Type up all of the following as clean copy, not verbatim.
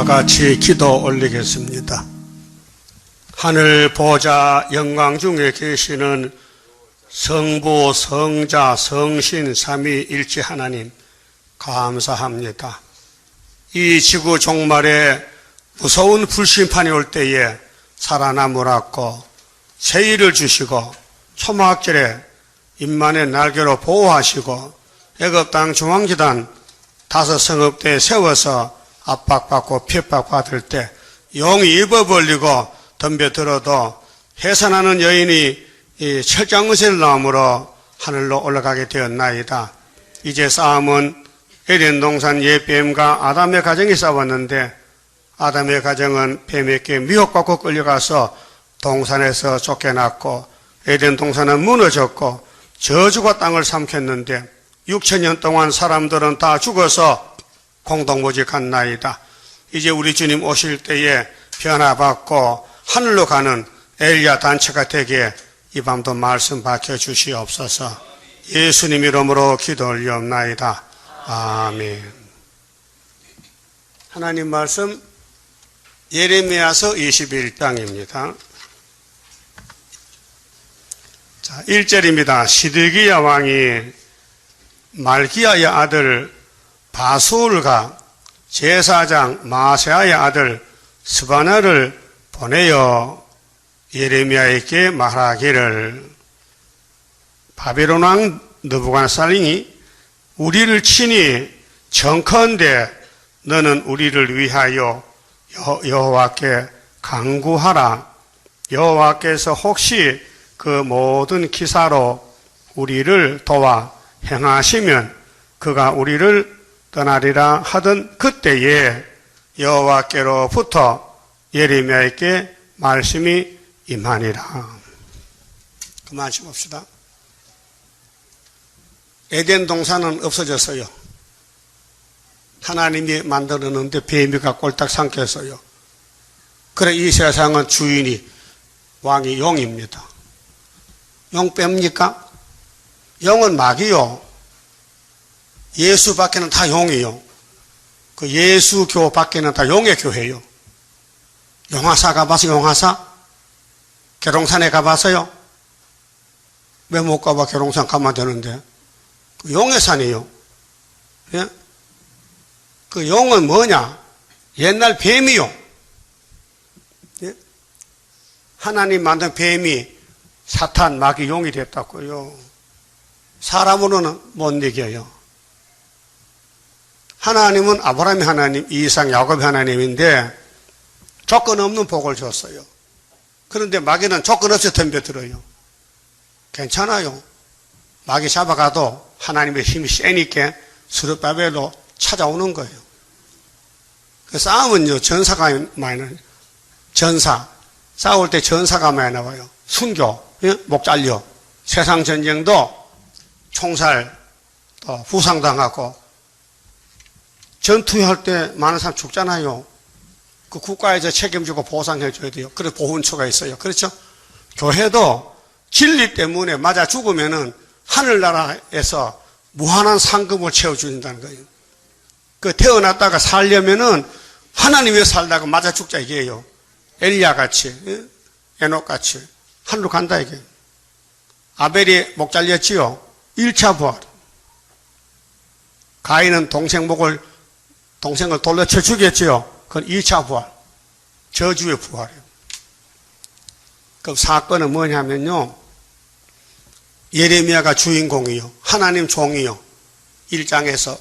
다 같이 기도 올리겠습니다. 하늘 보좌 영광 중에 계시는 성부, 성자, 성신, 삼위일체 하나님 감사합니다. 이 지구 종말에 무서운 불심판이 올 때에 살아남으라고 세일을 주시고 초막절에 임만의 날개로 보호하시고 애굽 땅 중앙기단 5 성읍대에 세워서 압박받고 핍박받을 때 용이 입어 벌리고 덤벼들어도 해산하는 여인이 이 철장의실 나무로 하늘로 올라가게 되었나이다. 이제 싸움은 에덴 동산 옛뱀과 아담의 가정이 싸웠는데 아담의 가정은 뱀에게 미혹받고 끌려가서 동산에서 쫓겨났고 에덴 동산은 무너졌고 저주가 땅을 삼켰는데 6000년 동안 사람들은 다 죽어서 공동모직한 나이다. 이제 우리 주님 오실 때에 변화받고 하늘로 가는 엘리야 단체가 되게 이 밤도 말씀 밝혀주시옵소서. 예수님 이름으로 기도 올리옵나이다. 아멘. 하나님 말씀 예레미야서 21장입니다. 자, 1절입니다. 시드기야 왕이 말기야의 아들 바술과 제사장 마세아의 아들 스바나를 보내어 예레미야에게 말하기를 바벨론 왕 느부갓네살이 우리를 치니 청컨대 너는 우리를 위하여 여호와께 간구하라. 여호와께서 혹시 그 모든 기사로 우리를 도와 행하시면 그가 우리를 떠나리라 하던 그때에 여호와께로부터 예레미야에게 말씀이 임하니라. 그 말씀 봅시다. 에덴 동산은 없어졌어요. 하나님이 만들었는데 뱀이가 꼴딱 삼켰어요. 그래 이 세상은 주인이 왕이 용입니다. 용 뺍니까? 용은 마귀요. 예수 밖에는 다 용이요. 그 예수교 밖에는 다 용의 교회요. 용화사 가봐서 용화사? 계룡산에 가봐서요? 왜 못 가봐? 계룡산 가면 되는데. 그 용의 산이요. 예? 그 용은 뭐냐? 옛날 뱀이요. 예? 하나님 만든 뱀이 사탄, 마귀, 용이 됐다고요. 사람으로는 못 이겨요. 하나님은 아브라함의 하나님, 이삭, 야곱의 하나님인데 조건 없는 복을 줬어요. 그런데 마귀는 조건 없이 덤벼들어요. 괜찮아요. 마귀 잡아가도 하나님의 힘이 세니까 스룹바벨로 찾아오는 거예요. 그 싸움은요, 전사가 많이 나와요. 전사. 싸울 때 전사가 많이 나와요. 순교, 예? 목 잘려. 세상 전쟁도 총살, 또 후상당하고, 전투할 때 많은 사람 죽잖아요. 그 국가에서 책임지고 보상해줘야 돼요. 그래서 보훈처가 있어요. 그렇죠? 교회도 진리 때문에 맞아 죽으면은 하늘나라에서 무한한 상급을 채워준다는 거예요. 그 태어났다가 살려면은 하나님에 살다가 맞아 죽자 이게요. 엘리야 같이, 에녹 같이 하늘로 간다 이게. 아벨이 목 잘렸지요. 1차 부활. 가인은 동생을 돌려쳐 죽였지요. 그건 2차 부활. 저주의 부활이에요. 그 사건은 뭐냐면요. 예레미야가 주인공이요. 하나님 종이요. 1장에서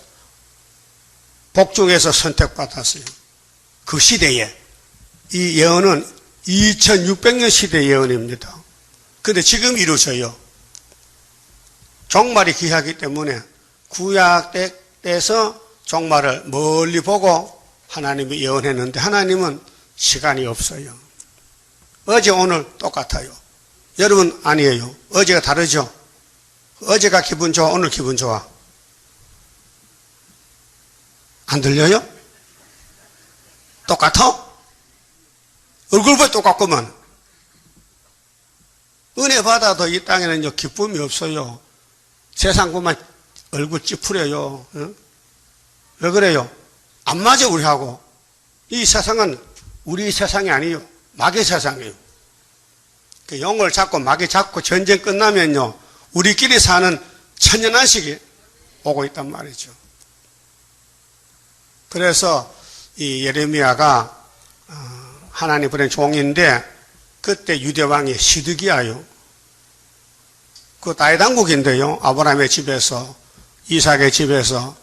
복중에서 선택받았어요. 그 시대에. 이 예언은 2600년 시대 예언입니다. 근데 지금 이루어져요. 종말이 귀하기 때문에 구약 때에서 종말을 멀리 보고 하나님이 예언했는데 하나님은 시간이 없어요. 어제 오늘 똑같아요. 여러분 아니에요. 어제가 다르죠. 어제가 기분 좋아, 오늘 기분 좋아. 안 들려요? 똑같아? 얼굴보다 똑같구만. 은혜 받아도 이 땅에는 기쁨이 없어요. 세상 보면 얼굴 찌푸려요. 응? 왜 그래요? 안 맞아 우리하고. 이 세상은 우리 세상이 아니에요. 마귀 세상이에요. 그 영을 잡고 마귀 잡고 전쟁 끝나면요, 우리끼리 사는 천년한식이 오고 있단 말이죠. 그래서 이 예레미야가 하나님 보낸 종인데, 그때 유대왕이 시드기야요. 그 다윗 왕국인데요, 아브라함의 집에서, 이삭의 집에서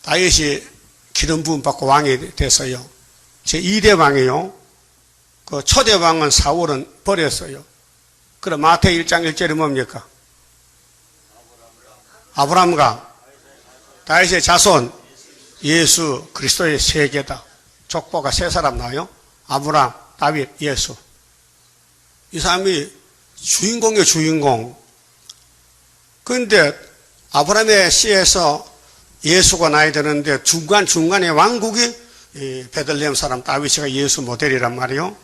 다윗이 기름 부음 받고 왕이 됐어요. 제2대 왕이요. 그 초대 왕은 사울은 버렸어요. 그럼 마태복음 1장 1절이 뭡니까? 아브라함과 다윗의 자손 예수 그리스도의 세계다. 족보가 세 사람 나와요. 아브라함, 다윗, 예수. 이 사람이 주인공이에요, 주인공. 그런데 아브라함의 씨에서 예수가 나야 되는데 중간에 왕국이 베들레헴 사람 다윗이가 예수 모델이란 말이에요.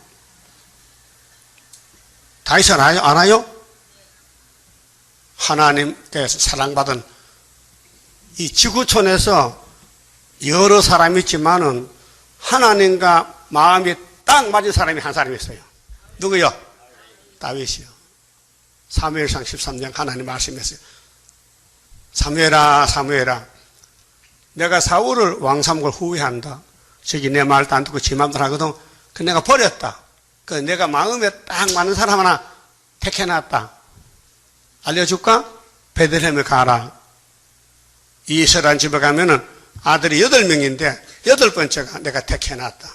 다윗은 알아요? 하나님께서 사랑받은 이 지구촌에서 여러 사람이 있지만은 하나님과 마음이 딱 맞은 사람이 한 사람이 있어요. 누구요? 다윗이요. 사무엘상 13장 하나님 말씀했어요. 사무엘아, 사무엘아, 내가 사울을 왕 삼은 걸 후회한다. 저기 내 말도 안 듣고 지 맘대로 하거든. 그 내가 버렸다. 그 내가 마음에 딱 맞는 사람 하나 택해놨다. 알려줄까? 베들레헴에 가라. 이스라엘 집에 가면은 아들이 8명인데 8번째가 내가 택해놨다.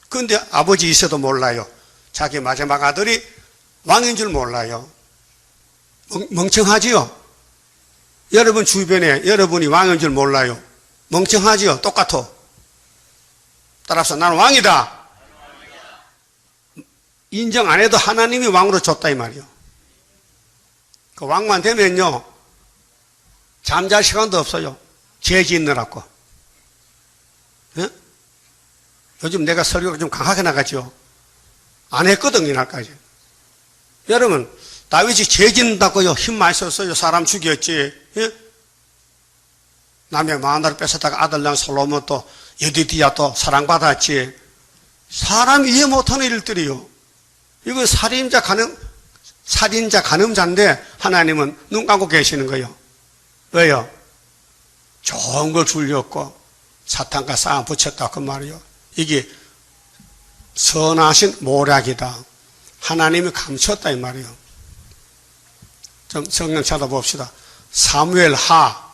그런데 아버지 있어도 몰라요. 자기 마지막 아들이 왕인 줄 몰라요. 멍청하지요? 여러분 주변에 여러분이 왕인 줄 몰라요. 멍청하지요? 똑같아. 따라서 나는 왕이다. 인정 안 해도 하나님이 왕으로 줬다 이 말이요. 그 왕만 되면요, 잠잘 시간도 없어요. 죄 짓느라고. 예? 요즘 내가 설교가 좀 강하게 나가죠. 안 했거든, 이날까지. 여러분, 다윗이 죄 짓는다고요, 힘 많이 썼어요. 사람 죽였지. 예? 남의 마흔나를 뺏었다가 아들랑 솔로몬 또 여디디야 또 사랑받았지. 사람이 이해 못하는 일들이요. 이거 살인자 간음자인데 하나님은 눈 감고 계시는 거예요. 왜요? 좋은 걸 주려고 사탄과 싸움 붙였다 그 말이요. 이게 선하신 모략이다. 하나님이 감췄다 이 말이요. 좀 성경 찾아봅시다. 사무엘하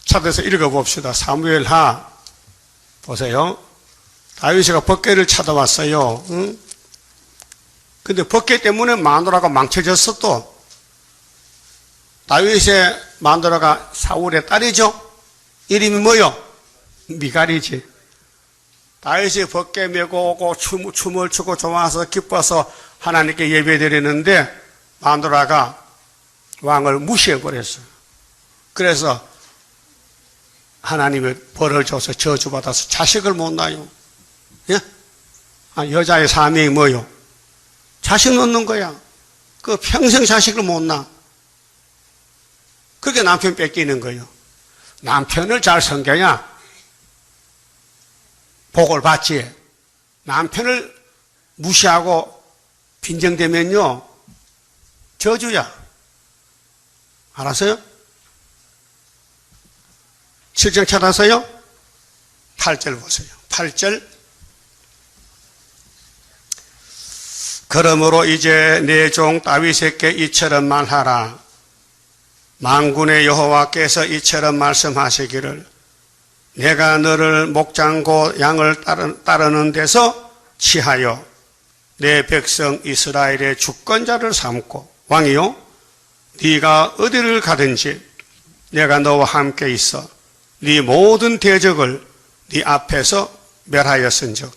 찾아서 읽어봅시다. 사무엘하 보세요. 다윗이가 법궤를 찾아왔어요. 응? 근데 법궤 때문에 마누라가 망쳐졌어 또. 다윗의 마누라가 사울의 딸이죠. 이름이 뭐요? 미갈이지. 다윗이 법궤 메고 오고 춤을 추고 좋아서 기뻐서 하나님께 예배드리는데 마누라가 왕을 무시해버렸어요. 그래서 하나님의 벌을 줘서 저주받아서 자식을 못 낳아요. 예? 여자의 사명이 뭐요? 자식 놓는 거야. 그 평생 자식을 못 낳아. 그렇게 남편 뺏기는 거예요. 남편을 잘 섬겨야 복을 받지. 남편을 무시하고 빈정대면요, 저주야. 알았어요? 7장 찾아서요. 8절 보세요. 8절. 그러므로 이제 내 종 다윗에게 이처럼 말하라. 만군의 여호와께서 이처럼 말씀하시기를 내가 너를 목장고 양을 따르는 데서 취하여 내 백성 이스라엘의 주권자를 삼고 왕이요 네가 어디를 가든지 내가 너와 함께 있어 네 모든 대적을 네 앞에서 멸하였은즉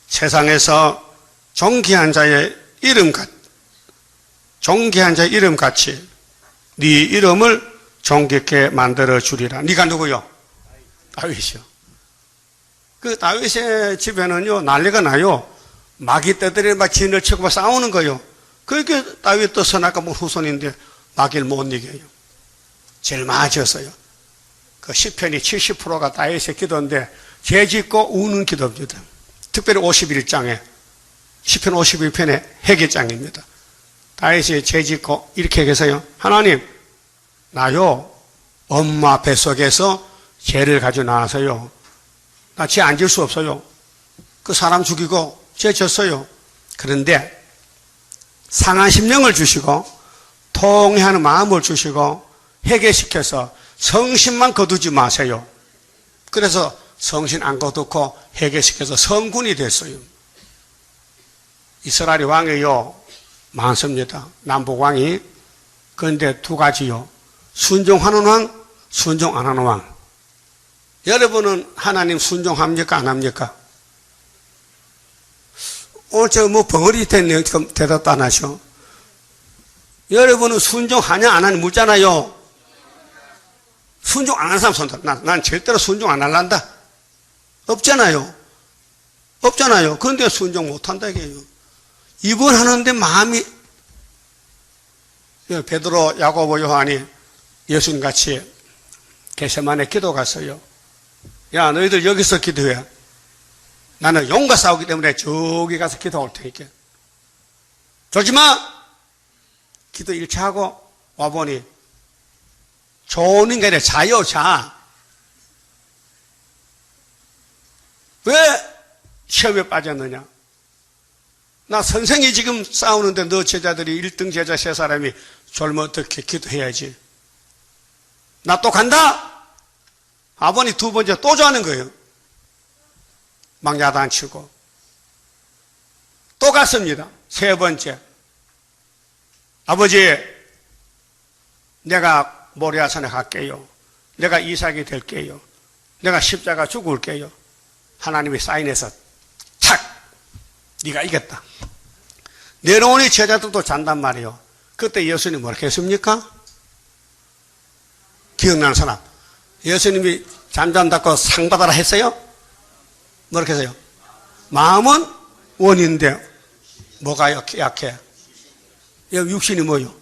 세상에서 존귀한 자의 이름같이 네 이름을 존귀케 만들어 주리라. 네가 누구요? 다윗이요. 그 다윗의 집에는요 난리가 나요. 마귀 떼들이 막 진을 치고 막 싸우는 거요. 그렇게 다윗도 선악과 후손인데 마귀를 못 이겨요. 제일 맞았어요. 그 시편이 70%가 다윗의 기도인데 죄 짓고 우는 기도입니다. 특별히 51장에 시편 51편의 회개장입니다. 다윗이 죄 짓고 이렇게 얘기해서요. 하나님, 나요 엄마 뱃속에서 죄를 가지고 나와서요. 나 죄 안 질 수 없어요. 그 사람 죽이고 죄 졌어요. 그런데 상한 심령을 주시고 통회하는 마음을 주시고 회개시켜서 성신만 거두지 마세요. 그래서 성신 안 거두고 회개시켜서 성군이 됐어요. 이스라엘의 왕이요 많습니다. 남북 왕이. 그런데 두 가지요. 순종하는 왕, 순종 안 하는 왕. 여러분은 하나님 순종합니까? 안 합니까? 오늘 저 뭐 벙어리 됐네요. 대답도 안 하셔. 여러분은 순종하냐 안 하냐 묻잖아요. 순종 안 하는 사람 손들. 난 절대로 순종 안 할란다. 없잖아요. 없잖아요. 그런데 순종 못 한다 이게요. 이번 하는데 마음이 베드로, 야고보, 요한이 예수님 같이 겟세마네 기도 갔어요. 야, 너희들 여기서 기도해. 나는 용과 싸우기 때문에 저기 가서 기도할 테니까. 졸지 마! 기도 1차 하고 와보니 좋은 인간이 자요, 자. 왜 시험에 빠졌느냐? 나 선생이 지금 싸우는데 너 제자들이 1등 제자 3사람이 졸면 어떻게 기도해야지. 나 또 간다? 아버님 두 번째 또 좋아하는 거예요. 막 야단치고. 또 갔습니다. 세 번째. 아버지, 내가 모리아산에 갈게요. 내가 이삭이 될게요. 내가 십자가 죽을게요. 하나님이 사인해서 착! 네가 이겼다. 내려오니 제자들도 잔단 말이에요. 그때 예수님이 뭐라고 했습니까? 기억나는 사람. 예수님이 잠잠닫고 상 받아라 했어요? 뭐라고 했어요? 마음은 원인데 뭐가 약해? 육신이 뭐요?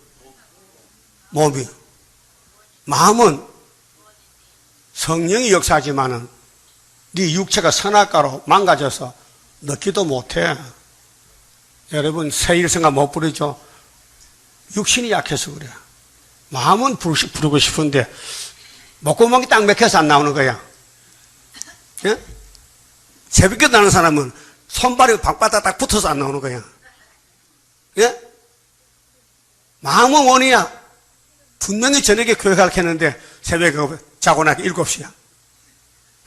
몸이. 마음은 성령이 역사하지만은 네 육체가 선악과로 망가져서 너 기도 못해. 여러분 세일성가 못 부르죠? 육신이 약해서 그래. 마음은 부르고 싶은데 목구멍이 딱 맥혀서 안 나오는 거야. 예? 새벽에 나는 사람은 손발이 방바닥 딱 붙어서 안 나오는 거야. 예? 마음은 원이야. 분명히 저녁에 교회 가르쳤는데 새벽에 자고 나니까 7시야.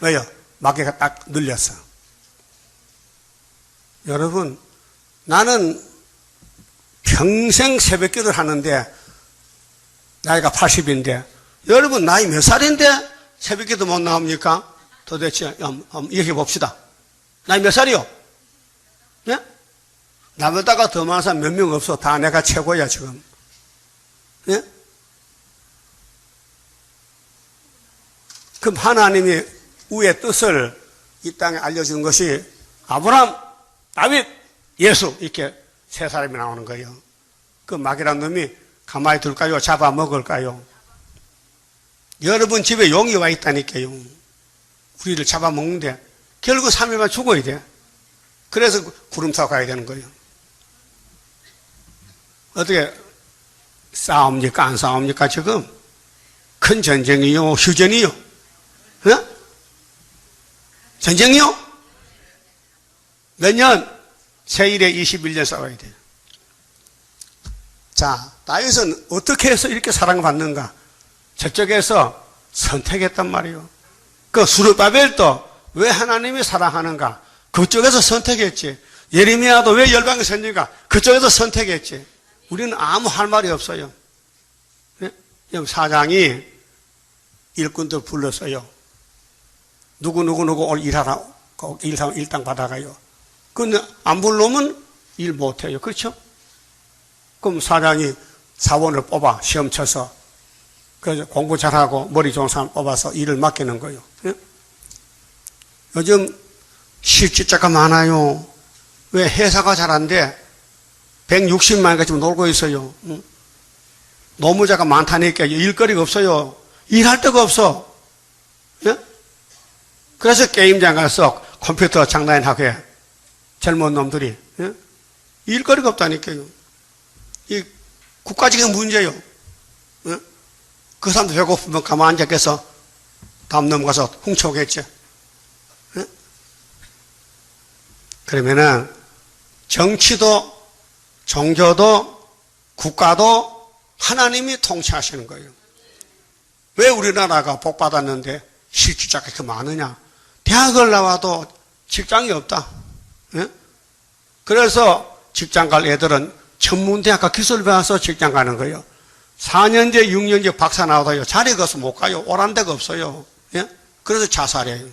왜요? 마귀가 딱 눌렸어. 여러분, 나는 평생 새벽 기도를 하는데 나이가 80인데 여러분 나이 몇 살인데 새벽 기도 못 나옵니까? 도대체 한번 얘기해 봅시다. 나이 몇 살이요? 네? 나보다가 더 많은 사람 몇 명 없어. 다 내가 최고야 지금. 예? 그럼 하나님이 우의 뜻을 이 땅에 알려주는 것이 아브라함, 다윗, 예수 이렇게 세 사람이 나오는 거예요. 그 마귀란 놈이 가만히 둘까요? 잡아먹을까요? 여러분 집에 용이 와 있다니까요. 우리를 잡아먹는데 결국 3일만 죽어야 돼. 그래서 구름 타고 가야 되는 거예요. 어떻게 싸웁니까? 안 싸웁니까? 지금 큰 전쟁이요? 휴전이요? 어? 전쟁이요? 몇 년? 세일에 21년 싸워야 돼요. 자, 다윗은 어떻게 해서 이렇게 사랑받는가? 저쪽에서 선택했단 말이에요. 그 수르바벨도 왜 하나님이 사랑하는가? 그쪽에서 선택했지. 예레미야도 왜 열방의 선지가? 그쪽에서 선택했지. 우리는 아무 할 말이 없어요. 네? 사장이 일꾼들 불렀어요. 누구 오늘 일하라. 일당 받아가요. 근데 안 불러면 일 못해요. 그렇죠? 그럼 사장이 사원을 뽑아 시험 쳐서 그래서 공부 잘하고 머리 좋은 사람 뽑아서 일을 맡기는 거예요. 예? 요즘 실직자가 많아요. 왜? 회사가 잘 안 돼. 160만가 지금 놀고 있어요. 노무자가 많다니까 일거리가 없어요. 일할 데가 없어. 예? 그래서 게임장 가서 컴퓨터 장난하고 해. 젊은 놈들이. 예? 일거리가 없다니까요. 이 국가적인 문제요. 예? 그 사람도 배고프면 가만히 앉아서 다음 넘어가서 훔쳐오겠죠. 예? 그러면은 정치도 종교도 국가도 하나님이 통치하시는 거예요. 왜 우리나라가 복 받았는데 실직자가 그렇게 많으냐? 대학을 나와도 직장이 없다. 예? 그래서 직장 갈 애들은 전문대학과 기술 배워서 직장 가는 거예요. 4년제, 6년제 박사 나와도요, 자리가 없어 못 가요. 오란 데가 없어요. 예? 그래서 자살해요.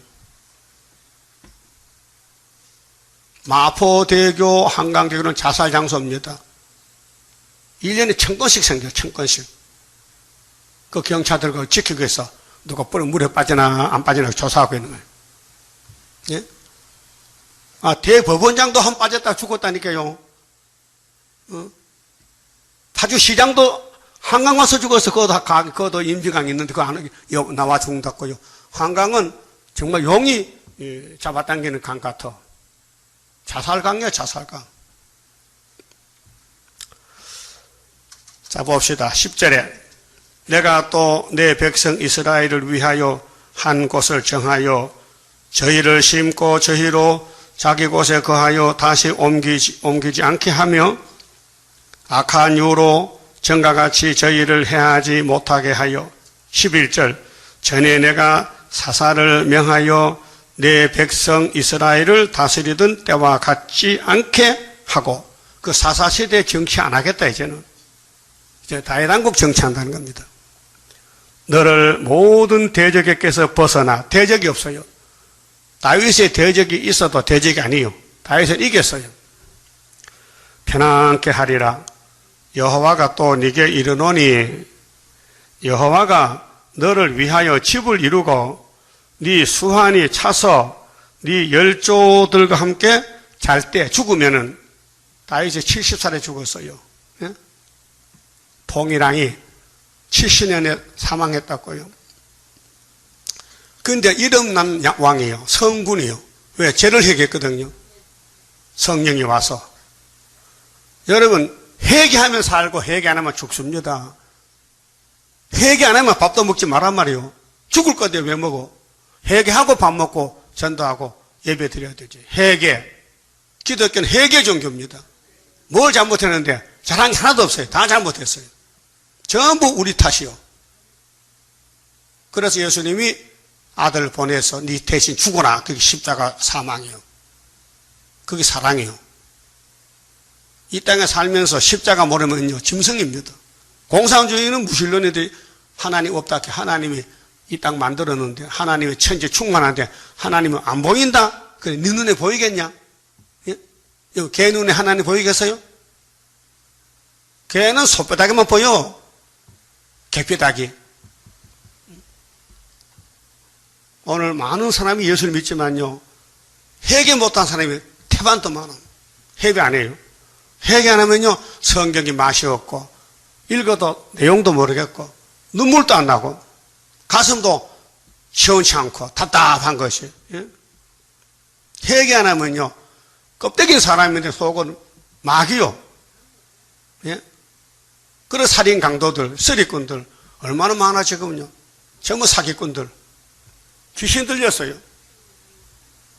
마포대교, 한강대교는 자살 장소입니다. 1년에 1000건씩 생겨요, 1000건씩. 그 경찰들 그거 지키기 위해서 누가 물에 빠지나 안 빠지나 조사하고 있는 거예요. 예? 아, 대법원장도 한 빠졌다 죽었다니까요. 파주시장도 한강 와서 죽어서 그것도 임진강 있는데 그거 나와 죽는다고요. 한강은 정말 용이 잡아당기는 강 같아. 자살강이야, 자살강. 자, 봅시다. 10절에 내가 또 내 백성 이스라엘을 위하여 한 곳을 정하여 저희를 심고 저희로 자기 곳에 거하여 다시 옮기지 않게 하며 악한 유로 전과 같이 저희를 해하지 못하게 하여 11절 전에 내가 사사를 명하여 내 백성 이스라엘을 다스리던 때와 같지 않게 하고 그 사사시대 정치 안 하겠다 이제는 이제 다윗왕국 정치한다는 겁니다. 너를 모든 대적에게서 벗어나 대적이 없어요. 다윗의 대적이 있어도 대적이 아니에요. 다윗을 이겼어요. 편안케 하리라. 여호와가 또 네게 이르노니 여호와가 너를 위하여 집을 이루고 네 수환이 차서 네 열조들과 함께 잘 때 죽으면은 다윗이 70살에 죽었어요. 예? 동일왕이 70년에 사망했다고요. 근데 이름난 왕이에요. 성군이요. 왜? 죄를 회개했거든요. 성령이 와서. 여러분 회개하면 살고 회개 안 하면 죽습니다. 회개 안 하면 밥도 먹지 말란 말이에요. 죽을 건데 왜 먹어? 회개하고 밥 먹고 전도하고 예배 드려야 되지. 회개. 기독교는 회개 종교입니다. 뭘 잘못했는데 자랑이 하나도 없어요. 다 잘못했어요. 전부 우리 탓이요. 그래서 예수님이 아들 보내서 네 대신 죽어라. 그게 십자가 사망이요. 그게 사랑이요. 이 땅에 살면서 십자가 모르면요 짐승입니다. 공산주의는 무신론인데 하나님 없다. 하나님이 이 땅 만들었는데 하나님의 천지 충만한데 하나님은 안 보인다? 그래 네 눈에 보이겠냐? 예? 개 눈에 하나님 보이겠어요? 개는 소뼈다귀만 보여. 개뼈다귀. 오늘 많은 사람이 예수를 믿지만요 회개 못한 사람이 태반도 많아. 회개 안 해요. 회개 안 하면요 성경이 맛이 없고 읽어도 내용도 모르겠고 눈물도 안 나고 가슴도 시원치 않고 답답한 것이. 예? 회개 안 하면요 껍데기인 사람인데 속은 막이요. 예? 그런 살인 강도들, 쓰리꾼들 얼마나 많아 지금요. 전부 사기꾼들. 귀신 들렸어요.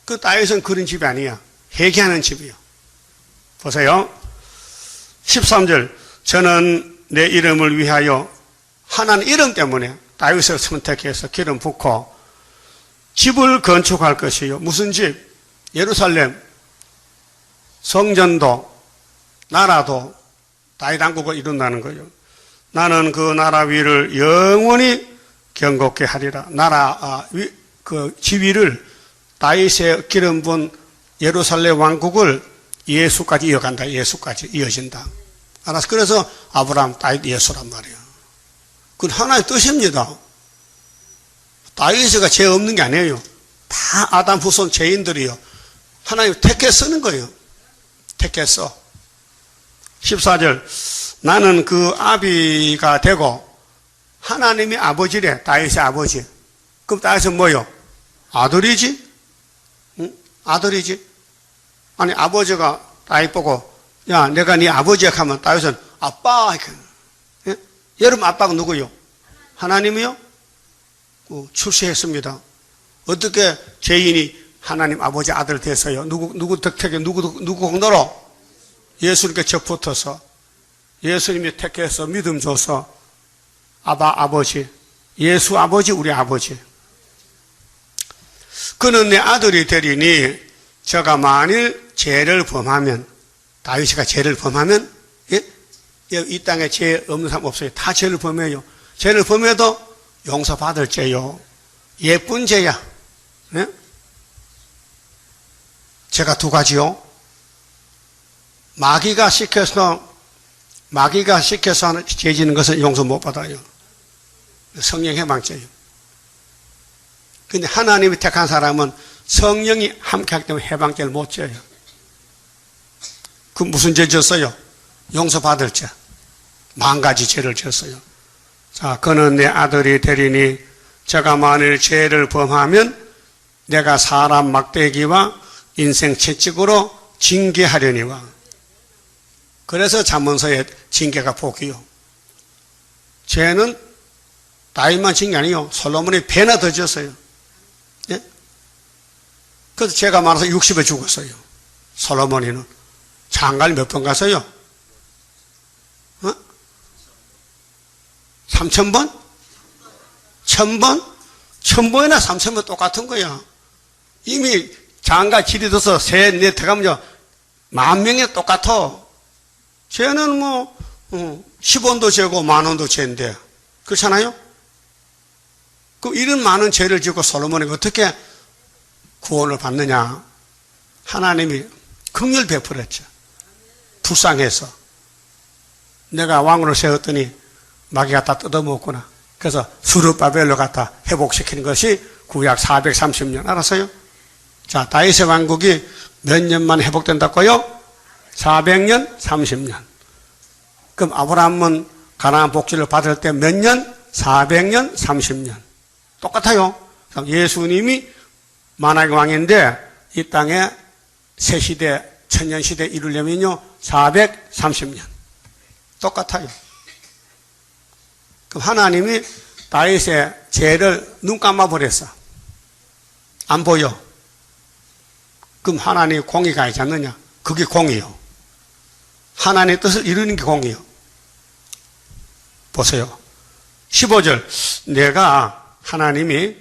그 다윗은 그런 집이 아니야. 회개하는 집이요. 보세요. 13절 저는 내 이름을 위하여 하나님 이름 때문에 다윗을 선택해서 기름 붓고 집을 건축할 것이요. 무슨 집? 예루살렘 성전도 나라도 다윗왕국을 이룬다는 거예요. 나는 그 나라 위를 영원히 경고케 하리라. 그 지위를 다윗의 기름 부은 예루살렘 왕국을 예수까지 이어간다. 예수까지 이어진다. 알았어. 그래서 아브라함, 다윗, 예수란 말이에요. 그건 하나의 뜻입니다. 다윗이가 죄 없는 게 아니에요. 다 아담 후손 죄인들이요. 하나님 택해 쓰는 거예요. 택해서. 14절 나는 그 아비가 되고 하나님이 아버지래. 다윗의 아버지. 그럼 다윗은 뭐요? 아들이지? 응? 아들이지? 아니, 아버지가 딸 보고, 야, 내가 네 아버지야 하면 딸은 아빠, 예? 여러분 아빠가 누구요? 하나님이요? 출세했습니다. 어떻게 죄인이 하나님 아버지 아들 됐어요? 누구 덕택에, 누구 공로로? 예수님께 접붙어서, 예수님이 택해서 믿음 줘서, 아버지, 예수 아버지, 우리 아버지. 그는 내 아들이 되리니, 저가 만일 죄를 범하면, 다윗이가 죄를 범하면, 예? 이 땅에 죄 없는 사람 없어요. 다 죄를 범해요. 죄를 범해도 용서받을 죄요. 예쁜 죄야. 예? 죄가 두 가지요. 마귀가 시켜서 하는 죄 지는 것은 용서 못 받아요. 성령 해방죄예요. 근데 하나님이 택한 사람은 성령이 함께하기 때문에 해방죄를 못 져요. 그 무슨 죄 졌어요? 용서받을 죄. 10,000가지 죄를 졌어요. 자, 그는 내 아들이 되리니 저가 만일 죄를 범하면 내가 사람 막대기와 인생 채찍으로 징계하려니와. 그래서 잠언서에 징계가 복이요. 죄는 다윗만 진 게 아니요. 솔로몬이 배나 더 졌어요. 예? 그래서 죄가 많아서 60에 죽었어요. 솔로몬이는. 장가를 몇 번 갔어요? 3,000번? 1,000번? 1,000번이나 3,000번 똑같은 거야. 이미 장가 길이 들어서 셋, 넷 들어가면 10,000명이 똑같아. 죄는 10원도 죄고 10,000원도 죄인데. 그렇잖아요? 그 이런 많은 죄를 짓고 솔로몬이 어떻게 구원을 받느냐? 하나님이 긍휼 베풀었죠. 불쌍해서. 내가 왕으로 세웠더니 마귀가 다 뜯어먹었구나. 그래서 스룹바벨로 갖다 회복시키는 것이 구약 430년. 알았어요? 자, 다윗의 왕국이 몇 년만 회복된다고요? 400년? 30년. 그럼 아브라함은 가나안 복지를 받을 때 몇 년? 400년? 30년. 똑같아요. 예수님이 만왕의 왕인데 이 땅에 새시대, 천년시대 이루려면요 430년. 똑같아요. 그럼 하나님이 다윗의 죄를 눈 감아버렸어. 안 보여. 그럼 하나님이 공의가 있지 않느냐? 그게 공이요. 하나님의 뜻을 이루는 게 공이요. 보세요. 15절. 내가 하나님이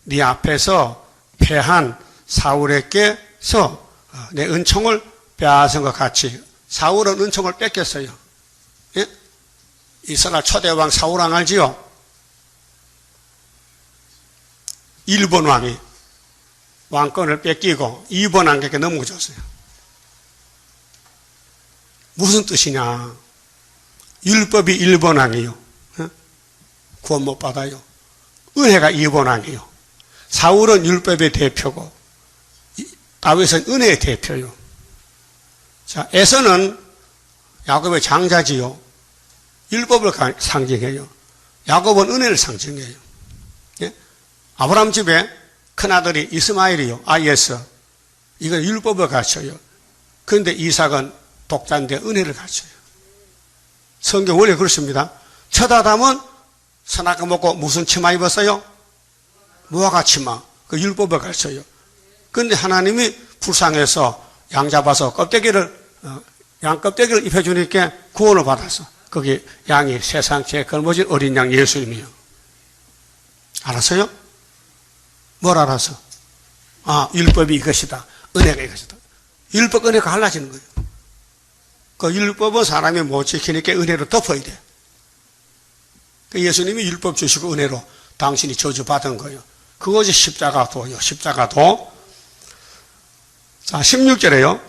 네 앞에서 패한 사울에게서 내 은총을 빼앗은 것 같이. 사울은 은총을 뺏겼어요. 예? 이스라엘 초대왕 사울왕 알지요? 1번 왕이 왕권을 뺏기고 2번 왕에게 넘겨줬어요. 무슨 뜻이냐? 율법이 1번 왕이요. 구원 못 받아요. 은혜가 2번 왕이요. 사울은 율법의 대표고 다윗은 은혜의 대표요. 자, 에서는 야곱의 장자지요. 율법을 상징해요. 야곱은 은혜를 상징해요. 예? 아브라함 집에 큰아들이 이스마엘이요. IS. 이건 율법을 가르쳐요. 그런데 이삭은 독자인데 은혜를 가르쳐요. 성경 원래 그렇습니다. 첫 아담은 선악과 먹고 무슨 치마 입었어요? 무화과 치마. 그 율법을 가르쳐요. 그런데 하나님이 불쌍해서 양 잡아서 양 껍데기를 입혀주니까 구원을 받았어. 거기 양이 세상 제일 걸머진 어린 양 예수님이요. 알았어요? 뭘 알았어? 아, 율법이 이것이다. 은혜가 이것이다. 율법 은혜가 갈라지는 거예요. 그 율법은 사람이 못 지키니까 은혜로 덮어야 돼. 그 예수님이 율법 주시고 은혜로 당신이 저주받은 거예요. 그것이 십자가도요. 십자가도. 자, 16절에요.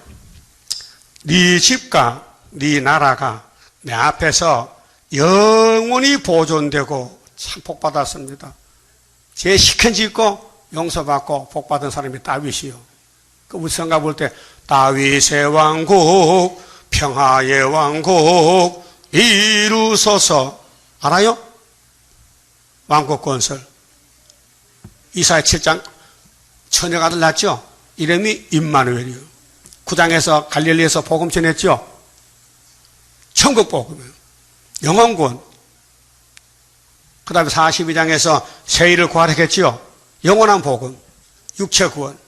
네 집과 네 나라가 내 앞에서 영원히 보존되고 참 복받았습니다. 죄 시큰 짓고 용서받고 복받은 사람이 다윗이요. 그 우리 성가 볼 때 다윗의 왕국 평화의 왕국 이루소서. 알아요? 왕국 건설. 이사야 7장 처녀가 아들 낳았죠? 이름이 임마누엘이요. 구장에서 갈릴리에서 복음 전했죠? 천국 복음이에요. 영원군. 그 다음에 42장에서 세일을 구하랬겠지요? 영원한 복음. 육체 구원.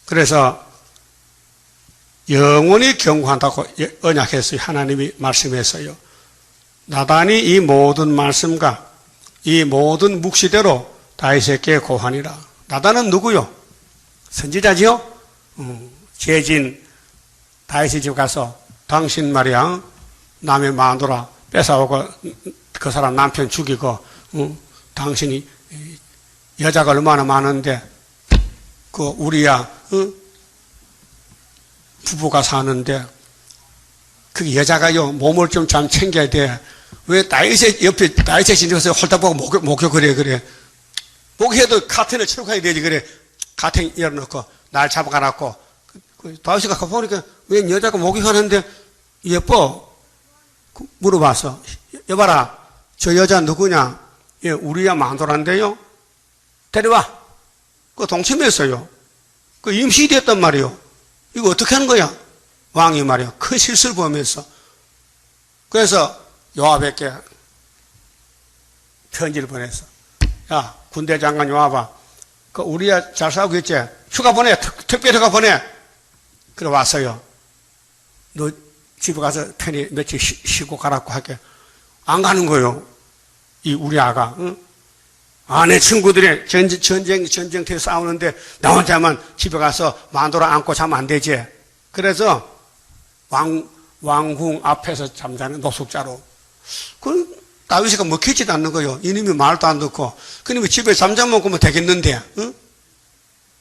그래서 영원히 경고한다고 언약했어요. 하나님이 말씀했어요. 나단이 이 모든 말씀과 이 모든 묵시대로 다윗에게 고하니라. 나단은 누구요? 선지자지요? 제진 다윗의 집 가서 당신 말이야 남의 마누라 뺏어오고 그 사람 남편 죽이고 당신이 여자가 얼마나 많은데 그 우리야 부부가 사는데 그 여자가요 몸을 좀 잘 챙겨야 돼. 왜 다윗의 옆에 다윗의 진정에서 홀딱 보고 목욕 그래 목욕해도 카텐을 치러 가야 되지 그래. 카텐 열어놓고 날 잡아가놨고 다윗이 가서 보니까 왜 여자가 목욕하는데 예뻐? 물어봤어. 여봐라 저 여자 누구냐? 예, 우리야 마누라인데요. 데려와. 그 동침했어요. 그 임시됐단 말이요. 이거 어떻게 하는 거야? 왕이 말이야. 큰 실수를 범했어. 그래서 요압에게 편지를 보냈어. 야, 군대 장관 요압아. 그 우리야 잘 싸우고 있지? 휴가 보내. 특별 휴가 보내. 그래 왔어요. 너 집에 가서 편히 며칠 쉬고 가라고 할게. 안 가는 거요. 이 우리 아가. 응? 아내 친구들이 전쟁터에 싸우는데 나 혼자만 집에 가서 마누라 안고 자면 안 되지. 그래서 왕궁 앞에서 잠자는 노숙자로. 그 다윗이가 먹히지도 않는 거요. 이놈이 말도 안 듣고. 그놈이 집에 잠자면 먹으면 되겠는데. 응?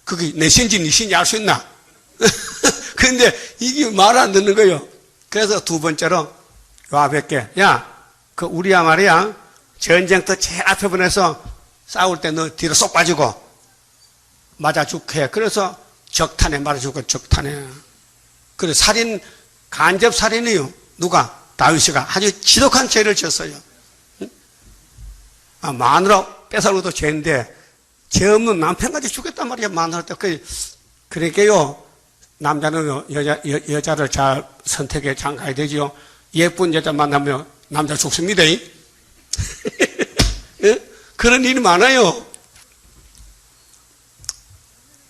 그게 내 신지 네 신지 알 수 있나? 그런데 이게 말 안 듣는 거요. 그래서 두 번째로 요압에게 야, 그 우리야 말이야 전쟁터 제일 앞에 보내서 싸울 때 너 뒤로 쏙 빠지고 맞아 죽게. 그래서 적탄에 맞아 죽고 적탄에. 그래 살인 간접 살인이요. 누가? 다윗이가 아주 지독한 죄를 졌어요. 마누라 뺏어오도 죄인데 죄 없는 남편까지 죽였단 말이야. 마누라 때. 그러니까요 남자는 여자를 잘 선택해 장가야 되지요. 예쁜 여자 만나면 남자 죽습니다. 그런 일이 많아요.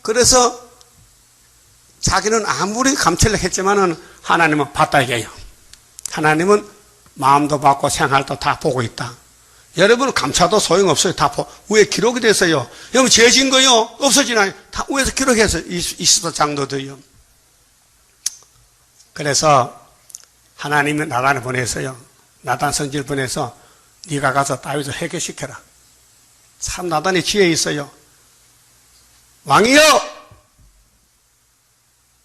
그래서 자기는 아무리 감찰을 했지만은 하나님은 봤다 이게요. 하나님은 마음도 받고 생활도 다 보고 있다. 여러분 감찰도 소용없어요. 다 위에 기록이 됐어요. 여러분 죄 진 거요 없어지나요? 다 위에서 기록해서 이스도 장로도요. 그래서 하나님은 나단을 보내서요. 나단 선지를 보내서 네가 가서 다윗을 해결시켜라. 참 나단이 지혜 있어요. 왕이요!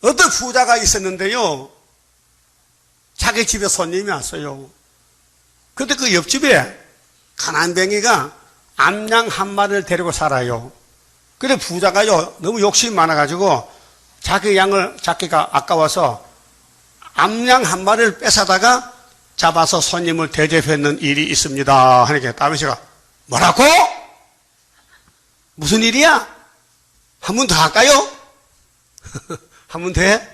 어떤 부자가 있었는데요. 자기 집에 손님이 왔어요. 근데 그 옆집에 가난뱅이가 암양 한 마리를 데리고 살아요. 근데 부자가요 너무 욕심이 많아가지고 자기 양을 자기가 아까워서 암양 한 마리를 뺏어다가 잡아서 손님을 대접했는 일이 있습니다. 하니까 다윗이가 뭐라고? 무슨 일이야? 한 번 더 할까요? 한 번 더 해?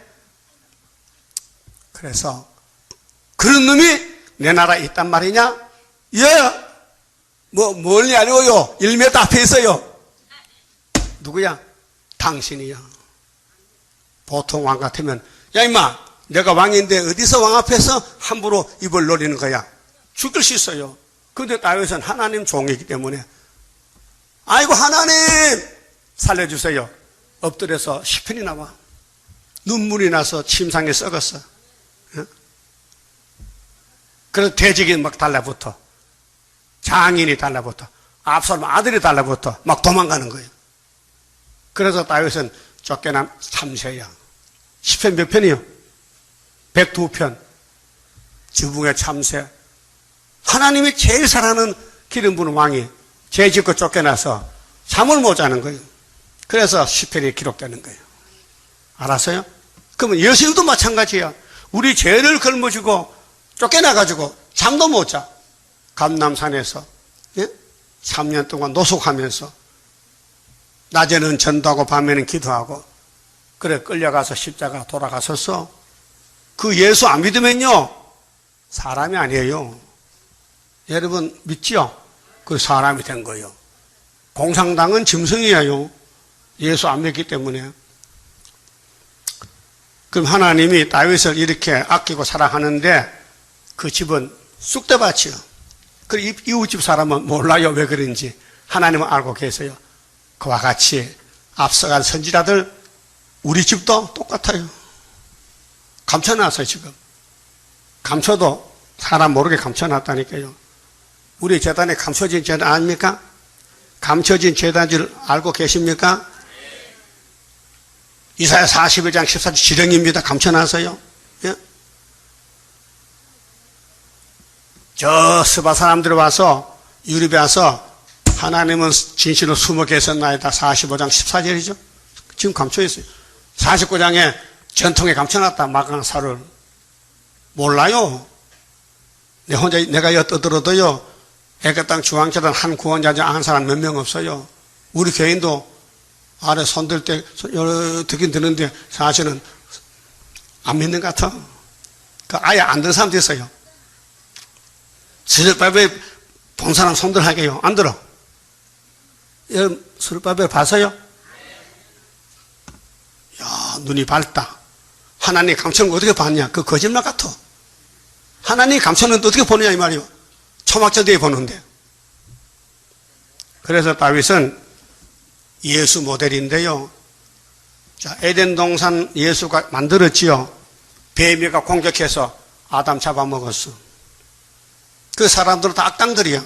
그래서 그런 놈이 내 나라에 있단 말이냐? 예! 멀리 아니고요. 1m 앞에 있어요. 누구야? 당신이야. 보통 왕 같으면 야 임마 내가 왕인데 어디서 왕 앞에서 함부로 입을 노리는 거야. 죽일 수 있어요. 그런데 다윗은 하나님 종이기 때문에 아이고 하나님 살려주세요. 엎드려서 시편이 나와. 눈물이 나서 침상에 썩었어. 그래서 돼지기 막 달라붙어. 장인이 달라붙어. 압살롬 아들이 달라붙어. 막 도망가는 거예요. 그래서 다윗은 쫓겨난 참새야. 시편 몇 편이요? 102편. 지붕의 참새. 하나님이 제일 사랑하는 기름 부은 왕이 죄 짓고 쫓겨나서 잠을 못 자는 거예요. 그래서 시편이 기록되는 거예요. 알았어요? 그러면 예수님도 마찬가지야. 우리 죄를 걸머쥐고 쫓겨나가지고 잠도 못 자. 감남산에서 3년 동안 노숙하면서 낮에는 전도하고 밤에는 기도하고 그래 끌려가서 십자가 돌아갔었어. 그 예수 안 믿으면요 사람이 아니에요. 여러분 믿지요? 그 사람이 된 거예요. 공산당은 짐승이에요. 예수 안 믿기 때문에. 그럼 하나님이 다윗을 이렇게 아끼고 사랑하는데 그 집은 쑥대밭이요. 그 이웃집 사람은 몰라요. 왜 그런지. 하나님은 알고 계세요. 그와 같이 앞서간 선지자들 우리 집도 똑같아요. 감춰놨어요. 지금. 감춰도 사람 모르게 감춰놨다니까요. 우리 재단에 감춰진 재단 아닙니까? 감춰진 재단줄 알고 계십니까? 이사야 41장 14절 지령입니다. 감춰놨어요. 예? 저 스바 사람들이 와서 유립에 와서 하나님은 진실로 숨어 계셨나이다. 45장 14절이죠. 지금 감춰있어요. 49장에 전통에 감춰놨다. 마강사를. 몰라요. 내가 엿들어도요. 애가땅 중앙재단 한 구원자 한 사람 몇 명 없어요. 우리 교인도 아래 손들 때 듣긴 드는데 사실은 안 믿는 것 같아. 그 아예 안 듣는 사람도 있어요. 수르바벨 본 사람 손들 하게요. 안 들어. 여러분 수르바벨 봤어요? 야 눈이 밝다. 하나님 감춰는 거 어떻게 봤냐? 그 거짓말 같아. 하나님 감춰는 어떻게 보느냐 이 말이요. 초막절대에 보는데. 그래서 다윗은 예수 모델인데요. 자, 에덴 동산 예수가 만들었지요. 뱀이가 공격해서 아담 잡아먹었어. 그 사람들은 다 악당들이야.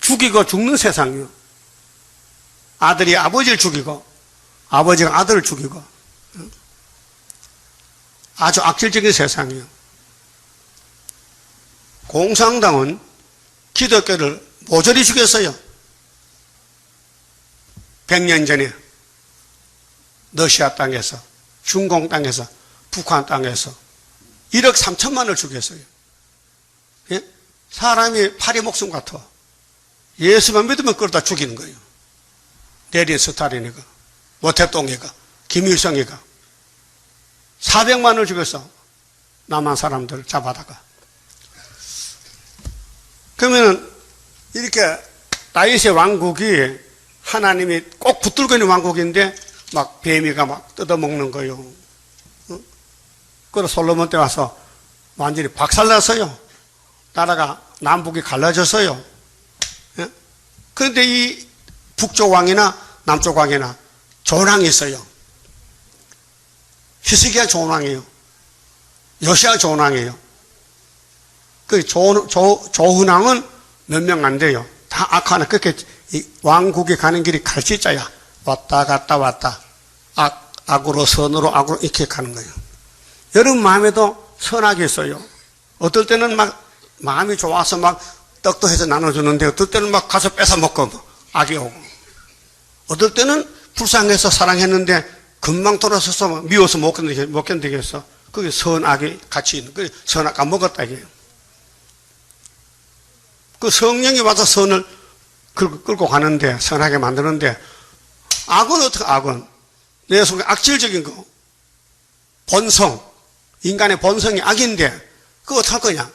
죽이고 죽는 세상이요. 아들이 아버지를 죽이고 아버지가 아들을 죽이고 아주 악질적인 세상이요. 공산당은 기독교를 모조리 죽였어요. 100년 전에 러시아 땅에서, 중공 땅에서, 북한 땅에서 1억 3천만을 죽였어요. 예? 사람이 파리 목숨 같아. 예수만 믿으면 끌다 죽이는 거예요. 레닌 스탈린이가, 모태똥이가, 김일성이가 400만을 죽였어. 남한 사람들 잡아다가. 그러면 이렇게 다윗의 왕국이 하나님이 꼭 붙들고 있는 왕국인데 막 뱀이가 막 뜯어먹는 거예요. 그래서 솔로몬 때 와서 완전히 박살났어요. 나라가 남북이 갈라졌어요. 그런데 이 북쪽 왕이나 남쪽 왕이나 좋은 왕이 있어요. 히스기야 좋은 왕이에요. 요시야 좋은 왕이에요. 그 좋은 왕은 몇 명 안 돼요. 다 악하나 그렇게 왕국에 가는 길이 갈치자야. 왔다 갔다 왔다. 악으로 선으로 악으로 이렇게 가는 거예요. 여러분 마음에도 선악이 있어요. 어떨 때는 막 마음이 좋아서 막 떡도 해서 나눠주는데 어떨 때는 막 가서 뺏어먹고 악이 오고 어떨 때는 불쌍해서 사랑했는데 금방 돌아서서 미워서 못 견디겠어. 그게 선악이 같이 있는 거예요. 선악 안 먹었다 이게요. 그 성령이 와서 선을 끌고 가는데 선하게 만드는데 악은 어떻게 악은 내 속에 악질적인 거 본성 인간의 본성이 악인데 그거 어떡할 거냐.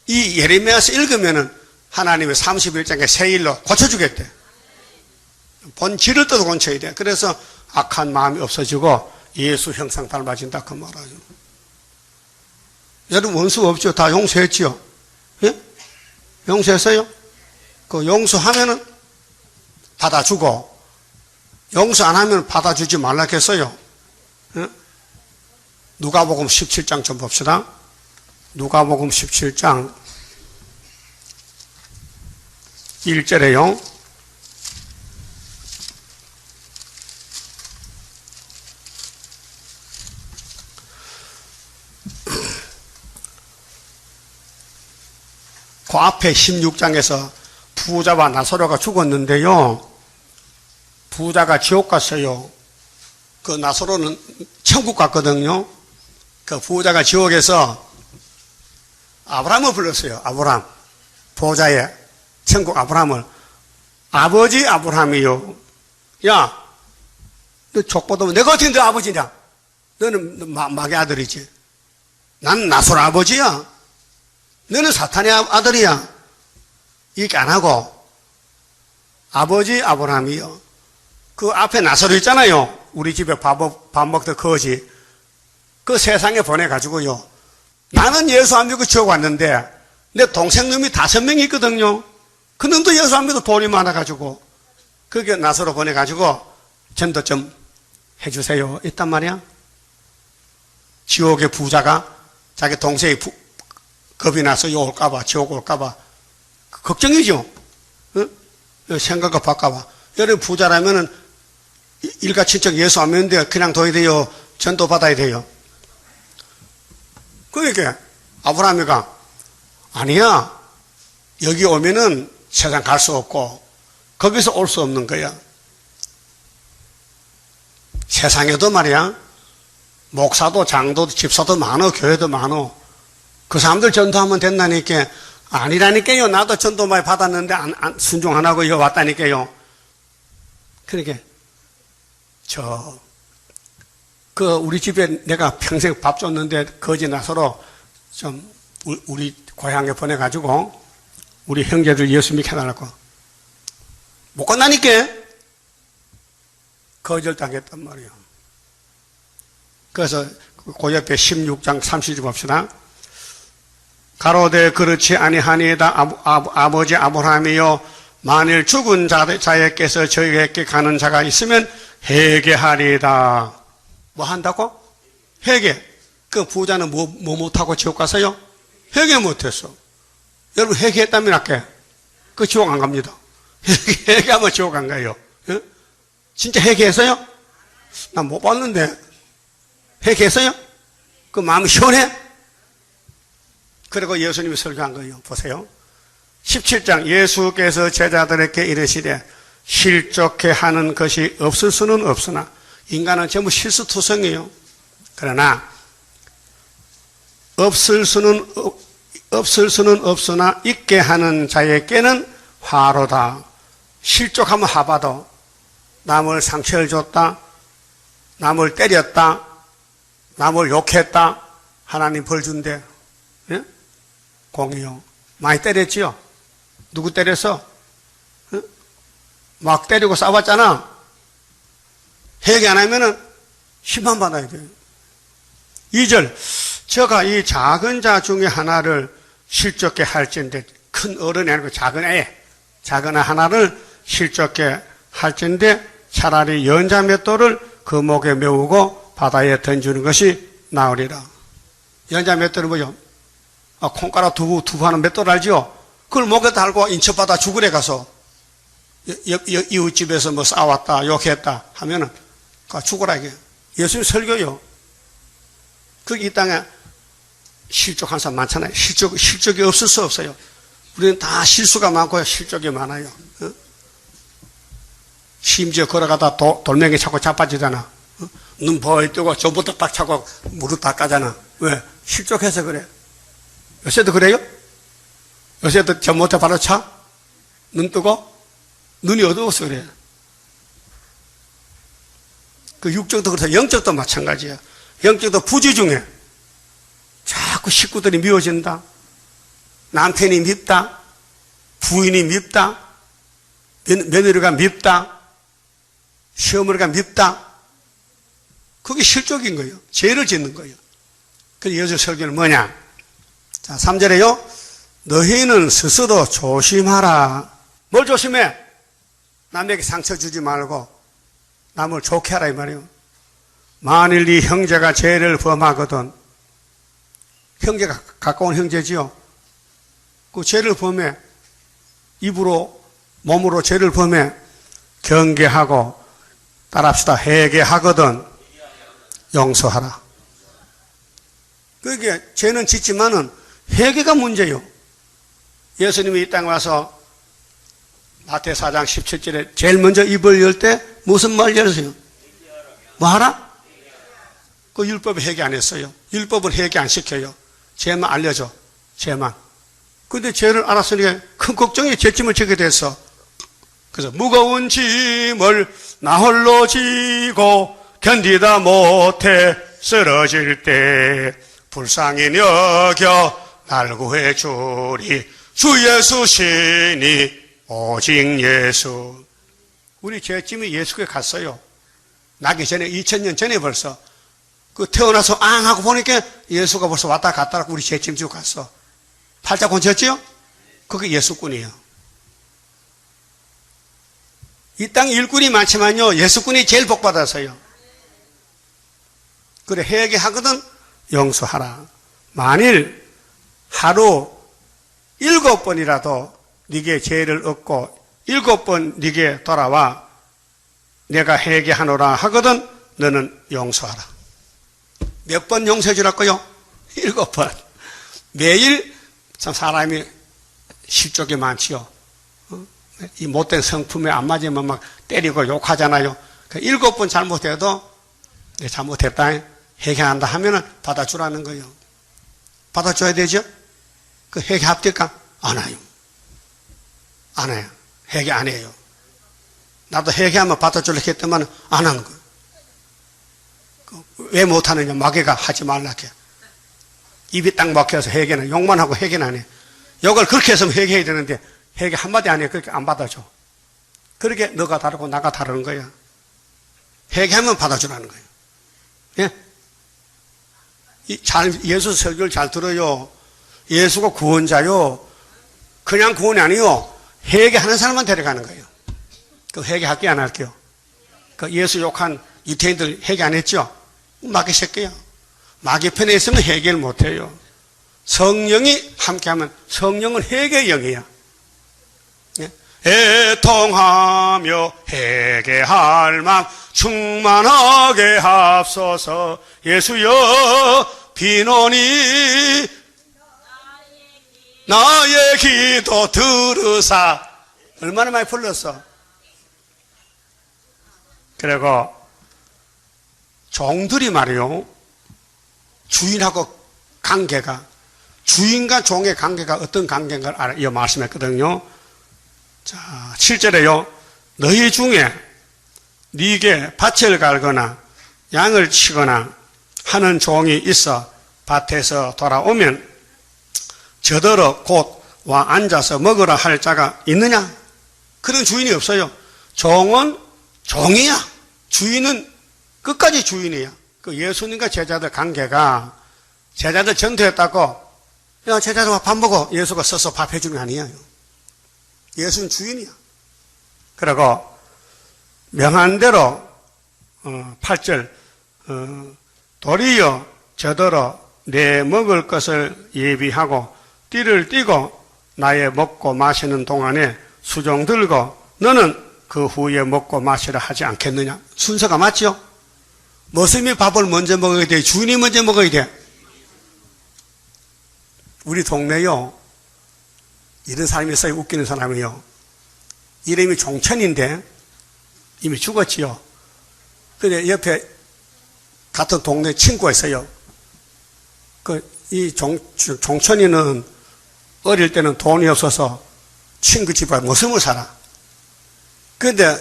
이 예레미야서 읽으면은 하나님의 31장에 새 일로 고쳐주겠대. 본질을 또 고쳐야 돼. 그래서 악한 마음이 없어지고 예수 형상 닮아진다 그 말이에요. 여러분 원수 없죠? 다 용서했지요? 예? 용서했어요? 그 용서하면은 받아주고 용서 안 하면 받아주지 말라 했어요. 예? 누가복음 17장 좀 봅시다. 누가복음 17장 1절에요. 그 앞에 16장에서 부자와 나사로가 죽었는데요. 부자가 지옥 갔어요. 그 나사로는 천국 갔거든요. 그 부자가 지옥에서 아브라함을 불렀어요. 아브라함. 보좌의 천국 아브라함을. 아버지 아브라함이요. 야, 너 족보도 내가 어떻게 너 아버지냐? 너는 마귀 아들이지. 난 나솔 아버지야. 너는 사탄의 아들이야. 이렇게 안 하고 아버지 아브라함이요. 그 앞에 나솔이 있잖아요. 우리 집에 밥 먹던 거지. 그 세상에 보내가지고요. 나는 예수 안 믿고 지옥 왔는데 내 동생 놈이 5명이 있거든요. 그 놈도 예수 안 믿고 돈이 많아가지고 그게 나서로 보내가지고 전도 좀 해주세요. 있단 말이야. 지옥의 부자가 자기 동생이 겁이 나서 요 올까봐 지옥 올까봐 걱정이죠. 응? 생각을 바꿔봐. 여러분 부자라면은 일가 친척 예수 안 믿는데 그냥 둬야 돼요? 전도 받아야 돼요? 그러니까 아브라함이가 아니야. 여기 오면은 세상 갈 수 없고 거기서 올 수 없는 거야. 세상에도 말이야. 목사도 장도도 집사도 많어. 교회도 많어. 그 사람들 전도하면 된다니까. 아니라니까요. 나도 전도 많이 받았는데 순종 안 하고 여기 왔다니까요. 그러니까 우리 집에 내가 평생 밥 줬는데 거지 나서로 좀 우리 고향에 보내가지고 우리 형제들 예수 믿게 해달라고. 못 간다니까. 거절당했단 말이에요. 그래서 그 옆에 16장 30절 봅시다. 가로되 그렇지 아니하니이다. 아버지 아브라함이요 만일 죽은 자에게서 저에게 가는 자가 있으면 회개하리이다. 뭐 한다고? 회개. 그 부자는 뭐 못하고 지옥 가서요? 회개 못했어. 여러분 회개했다면 할게. 그 지옥 안 갑니다. 회개하면 지옥 안 가요. 어? 진짜 회개했어요? 난 못 봤는데. 회개했어요? 그 마음이 시원해? 그리고 예수님이 설교한 거예요. 보세요. 17장 예수께서 제자들에게 이르시되 실족해 하는 것이 없을 수는 없으나 인간은 전부 실수투성이에요. 그러나 없을 수는 없으나 있게 하는 자에게는 화로다. 실족하면 하바도 남을 상처를 줬다. 남을 때렸다. 남을 욕했다. 하나님 벌 준대. 예? 공이요. 많이 때렸지요? 누구 때렸어? 예? 막 때리고 싸웠잖아. 회개 안 하면은 심판 받아야 돼요. 2절. 저가 이 작은 자 중에 하나를 실족게 할진데, 큰 어른이 아니고 작은 하나를 실족게 할진데 차라리 연자 맷돌을 그 목에 메우고 바다에 던지는 것이 나으리라. 연자 맷돌은 뭐죠? 콩가락 두부 하는 맷돌 알지요? 그걸 목에 달고 인척받아 죽으래 가서 이웃집에서 뭐 싸웠다 욕했다 하면은 죽으라 이게. 예수님 설교요. 거기 이 땅에 실족한 사람 많잖아요. 실족이 없을 수 없어요. 우리는 다 실수가 많고 실족이 많아요. 어? 심지어 걸어가다 돌멩이 차고 자빠지잖아. 어? 눈 버이 뜨고 저부터 딱 차고 무릎 다 까잖아. 왜? 실족해서 그래. 요새도 그래요? 요새도 저 못해 바로 차? 눈 뜨고? 눈이 어두워서 그래. 그 육적도 그렇다. 영적도 마찬가지야. 영적도 부지 중에 자꾸 식구들이 미워진다. 남편이 밉다. 부인이 밉다. 며느리가 밉다. 시어머니가 밉다. 그게 실족인 거예요. 죄를 짓는 거예요. 그래서 예수 설교는 뭐냐? 자, 3절에요. 너희는 스스로 조심하라. 뭘 조심해? 남에게 상처 주지 말고 남을 좋게 하라 이 말이에요. 만일 네 형제가 죄를 범하거든. 형제가 가까운 형제지요. 그 죄를 범해. 입으로 몸으로 죄를 범해. 경계하고 따라합시다. 회개하거든 용서하라. 그게 죄는 짓지만은 회개가 문제요. 예수님이 이 땅에 와서 마태 4장 17절에 제일 먼저 입을 열 때 무슨 말 열으세요? 뭐 하라? 그 율법에 회개 안 했어요. 율법은 회개 안 시켜요. 죄만 알려줘. 죄만. 근데 죄를 알았으니까 큰 걱정이 죄짐을 지게 됐어. 그래서 무거운 짐을 나 홀로 지고 견디다 못해 쓰러질 때 불쌍히 여겨 날 구해 주리 주 예수 시니 오직 예수. 우리 죄짐이 예수께 갔어요. 나기 전에 2000년 전에 벌써 그 태어나서 앙 하고 보니까 예수가 벌써 왔다 갔다 하고 우리 죄짐 지고 갔어. 팔자 곤쳤지요? 그게 예수꾼이에요. 이 땅 일꾼이 많지만요, 예수꾼이 제일 복받아서요. 그래, 회개하거든 용서하라. 만일 하루 7번이라도 네게 죄를 얻고 7번 네게 돌아와 내가 회개하노라 하거든 너는 용서하라. 몇 번 용서해 주라고요? 7번. 매일 참 사람이 실족이 많지요. 이 못된 성품에 안 맞으면 막 때리고 욕하잖아요. 7번 잘못해도 내 잘못했다 회개한다 하면은 받아주라는 거예요. 받아줘야 되죠? 그 회개 합니까? 안 해요. 안 해요. 회개 안 해요. 나도 회개하면 받아주려고 했더만 안 하는 거예요. 왜 못하느냐? 마귀가 하지 말라 해. 입이 딱 막혀서 회개는 욕만 하고 회개는 안 해. 욕을 그렇게 해서 회개해야 되는데 회개 한마디 안 해. 그렇게 안 받아줘. 그렇게 너가 다르고 나가 다른 거야. 회개하면 받아주라는 거예요. 예? 예수 설교를 잘 들어요. 예수가 구원자요. 그냥 구원이 아니요. 회개하는 사람만 데려가는 거예요. 그 회개할게요, 안 할게요? 그 예수 욕한 유태인들 회개 안 했죠? 마귀 새끼야. 마귀 편에 있으면 회개를 못 해요. 성령이 함께하면 성령은 회개의 영이야. 예? 애통하며 회개할 맘 충만하게 합소서. 예수여 비노니 나의 기도 들으사. 얼마나 많이 불렀어. 그리고 종들이 말이요, 주인하고 관계가, 주인과 종의 관계가 어떤 관계인가를 이 말씀했거든요. 자, 7절에요. 너희 중에 네게 밭을 갈거나 양을 치거나 하는 종이 있어 밭에서 돌아오면 저더러 곧 와 앉아서 먹으라 할 자가 있느냐? 그런 주인이 없어요. 종은 종이야. 주인은 끝까지 주인이야. 그 예수님과 제자들 관계가, 제자들 전도했다고 야 제자들 밥 먹어 예수가 서서 밥 해주는 게 아니에요. 예수는 주인이야. 그리고 명한 대로 8절 도리어 저더러 내 먹을 것을 예비하고 띠를 띠고 나의 먹고 마시는 동안에 수종 들고 너는 그 후에 먹고 마시라 하지 않겠느냐? 순서가 맞죠? 머슴이 밥을 먼저 먹어야 돼? 주인이 먼저 먹어야 돼? 우리 동네요, 이런 사람이 있어요. 웃기는 사람이요. 이름이 종천인데 이미 죽었지요. 근데 옆에 같은 동네 친구가 있어요. 이 종천이는 어릴 때는 돈이 없어서 친구 집에 머슴을 살아. 근데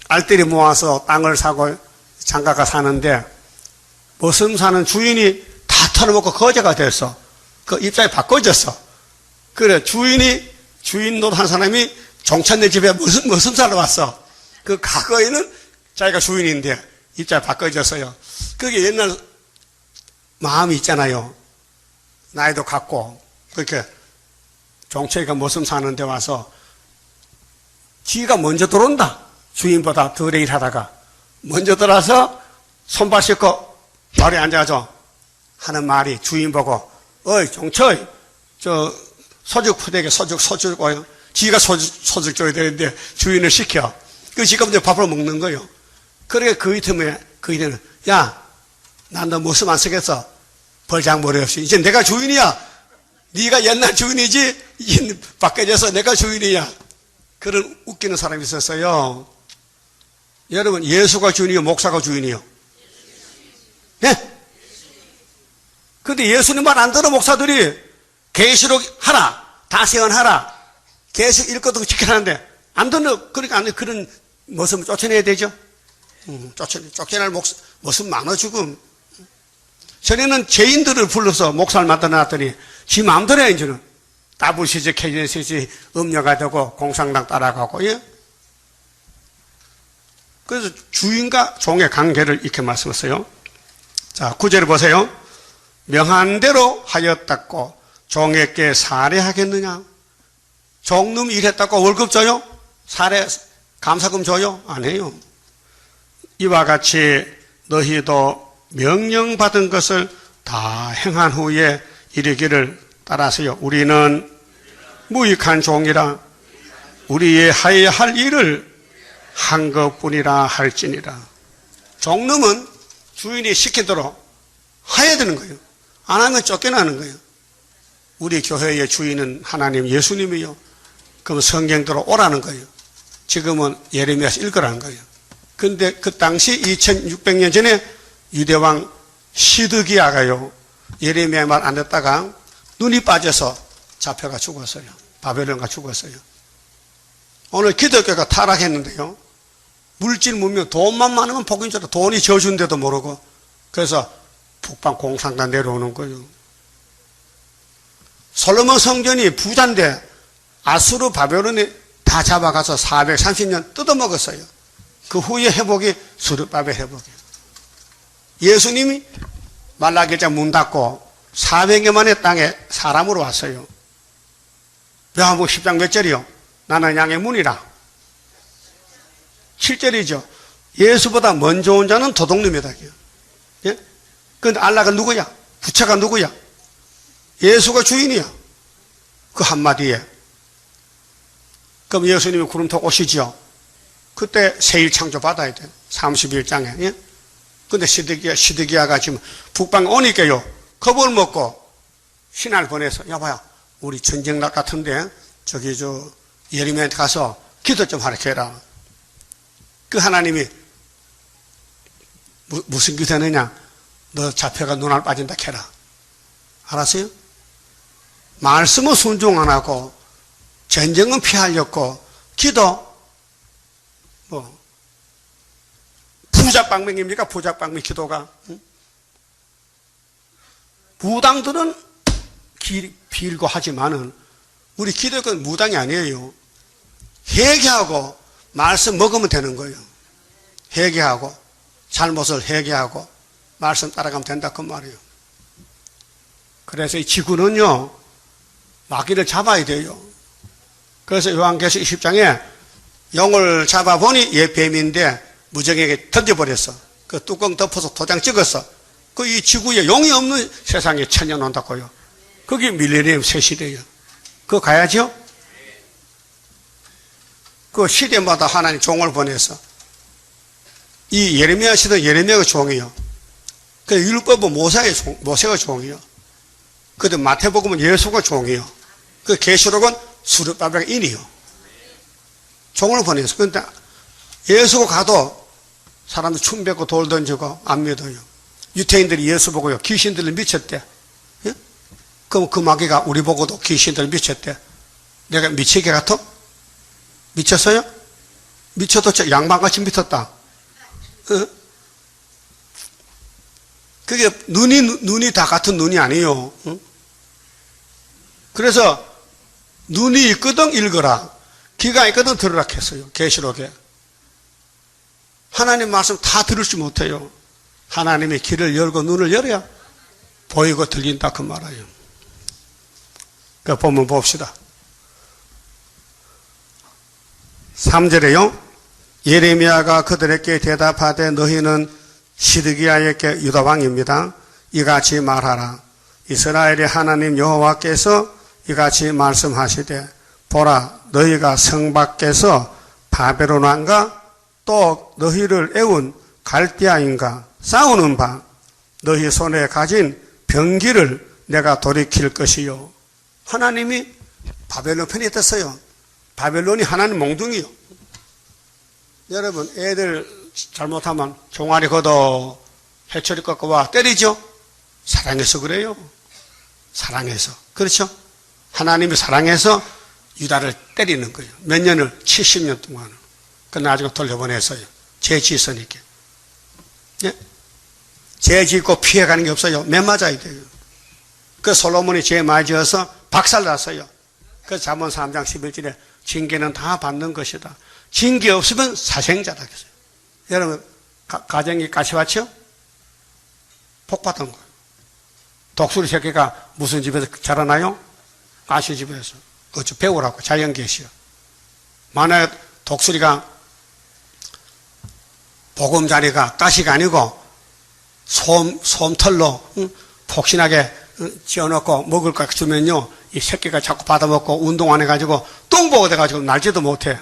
알뜰히 모아서 땅을 사고 장가가 사는데 머슴 사는 주인이 다 털어먹고 거지가 됐어. 그 입장이 바꿔졌어. 그래, 주인 노릇한 사람이 종천네 집에 머슴 사러 왔어. 그 과거에는 자기가 주인인데 입장이 바꿔졌어요. 그게 옛날 마음이 있잖아요. 나이도 갖고 그렇게 종천이가 머슴 사는 데 와서 지가 먼저 들어온다. 주인보다 덜 일하다가 먼저 들어와서 손발 씻고 자리에 앉아서 하는 말이 주인 보고 어이 종철 저 소죽 푸대게 소죽 거요. 지가 소죽 줘야 되는데 주인을 시켜. 그 지가 먼저 밥을 먹는 거예요. 그러니까 그 이듬해 야 난 너 머슴 안 쓰겠어. 벌장머리 없이 이제 내가 주인이야. 네가 옛날 주인이지 이제 바뀌어져서 내가 주인이야. 그런 웃기는 사람이 있었어요. 여러분, 예수가 주인이요 목사가 주인이요? 예? 근데 예수님 말 안 들어 목사들이 계시록 하라, 다세언하라, 계시록 읽거든 지켜하는데 안 듣는, 그러니까 안 듣는 그런 모습을 쫓아내야 되죠. 쫓겨날 모습 많아, 지금. 전에는 죄인들을 불러서 목사를 만들어놨더니 지 마음대로 해, 이제는. 따부시지, 캐지시지, 음녀가 되고, 공상당 따라가고, 예? 그래서 주인과 종의 관계를 이렇게 말씀했어요. 자, 9절을 보세요. 명한 대로 하였다고 종에게 살해하겠느냐? 종놈 일했다고 월급 줘요? 살해, 감사금 줘요? 안 해요. 이와 같이 너희도 명령받은 것을 다 행한 후에 이르기를 따라서요. 우리는 무익한 종이라 우리의 하여야 할 일을 한 것뿐이라 할지니라. 종놈은 주인이 시킨 대로 해야 되는 거예요. 안 하면 쫓겨나는 거예요. 우리 교회의 주인은 하나님 예수님이요. 그럼 성경대로 오라는 거예요. 지금은 예레미야서 읽으라는 거예요. 근데 그 당시 2600년 전에 유대왕 시드기야가요. 예레미야 말 안 듣다가 눈이 빠져서 잡혀가 죽었어요. 바벨론가 죽었어요. 오늘 기독교가 타락했는데요. 물질 문명, 돈만 많으면 복인 줄 알아. 돈이 저주인데도 모르고. 그래서 북방 공산당 내려오는 거예요. 솔로몬 성전이 부자인데 아수르 바벨론이 다 잡아가서 430년 뜯어먹었어요. 그 후에 회복이 수르바벨 회복이에요. 예수님이 말라기자 문 닫고 400년 만에 땅에 사람으로 왔어요. 요한복음 10장 몇 절이요? 나는 양의 문이라. 7절이죠. 예수보다 먼저 온 자는 도둑놈이다. 예? 그런데 알라가 누구야? 부처가 누구야? 예수가 주인이야. 그 한마디에. 그럼 예수님이 구름토 오시죠. 그때 세일 창조 받아야 돼. 31장에. 예? 근데 시드기야가 지금 북방에 오니까요. 겁을 먹고 신하를 보내서 여봐요. 우리 전쟁 날 같은데 저기 예레미야한테 가서 기도 좀 하라 해라. 그 하나님이 무슨 기도하느냐? 너 잡혀가 눈알 빠진다 해라. 알았어요? 말씀은 순종 안 하고 전쟁은 피하려고 기도 부작방맹입니까? 부작방맹 기도가. 무당들은 빌고 하지만은 우리 기독교는 무당이 아니에요. 회개하고 말씀 먹으면 되는 거예요. 회개하고 잘못을 회개하고 말씀 따라가면 된다 그 말이에요. 그래서 이 지구는요 마귀를 잡아야 돼요. 그래서 요한계시록 20장에 영을 잡아보니 얘 뱀인데 무정에게 던져버렸어. 그 뚜껑 덮어서 도장 찍었어. 그 이 지구에 용이 없는 세상에 천년 온다고요. 그게 밀레니엄 새 시대예요. 그거 가야죠? 그 시대마다 하나님 종을 보내서 이 예레미야 시대 예레미야가 종이요. 그 율법은 모세가 종이요. 그때 마태복음은 예수가 종이요. 그 계시록은 수르바벨 인이요. 종을 보내서. 그런데 예수가 가도 사람들 춤 뱉고 돌 던지고 안 믿어요. 유태인들이 예수 보고요. 귀신들을 미쳤대. 예? 그럼 그 마귀가 우리 보고도 귀신들을 미쳤대. 내가 미치게 같아? 미쳤어요? 미쳐도 양반같이 미쳤다. 어? 그게 눈이 다 같은 눈이 아니에요. 응? 그래서 눈이 있거든 읽어라. 귀가 있거든 들으라 했어요. 계시록에. 하나님 말씀 다 들을지 못해요. 하나님의 귀를 열고 눈을 열어야 보이고 들린다 그 말이에요. 그 본문 봅시다. 3절에요. 예레미야가 그들에게 대답하되 너희는 시드기야에게 유다왕입니다. 이같이 말하라. 이스라엘의 하나님 여호와께서 이같이 말씀하시되 보라 너희가 성 밖에서 바벨론 왕과 또 너희를 애운 갈대아인가 싸우는 바 너희 손에 가진 병기를 내가 돌이킬 것이요. 하나님이 바벨론 편에 떴어요. 바벨론이 하나님 몽둥이요. 여러분 애들 잘못하면 종아리 걷어 해초리 꺾어 와 때리죠. 사랑해서 그래요. 사랑해서. 그렇죠. 하나님이 사랑해서 유다를 때리는 거예요. 몇 년을? 70년 동안. 그 나중에 돌려보냈어요. 죄 지었으니까. 예? 죄 짓고 피해가는 게 없어요. 매 맞아야 돼요. 그 솔로몬이 죄 많이 지어서 박살났어요. 그 잠언 3장 11절에 징계는 다 받는 것이다. 징계 없으면 사생자다. 여러분, 가정이 가시밭이요? 복 받은 거예요. 독수리 새끼가 무슨 집에서 자라나요? 가시 집에서. 그렇죠. 배우라고. 자연계시요. 만약에 독수리가 보금자리가 가시가 아니고 솜털로 폭신하게 지어놓고 먹을 거 주면요, 이 새끼가 자꾸 받아먹고 운동 안 해가지고 똥보고 돼가지고 날지도 못해.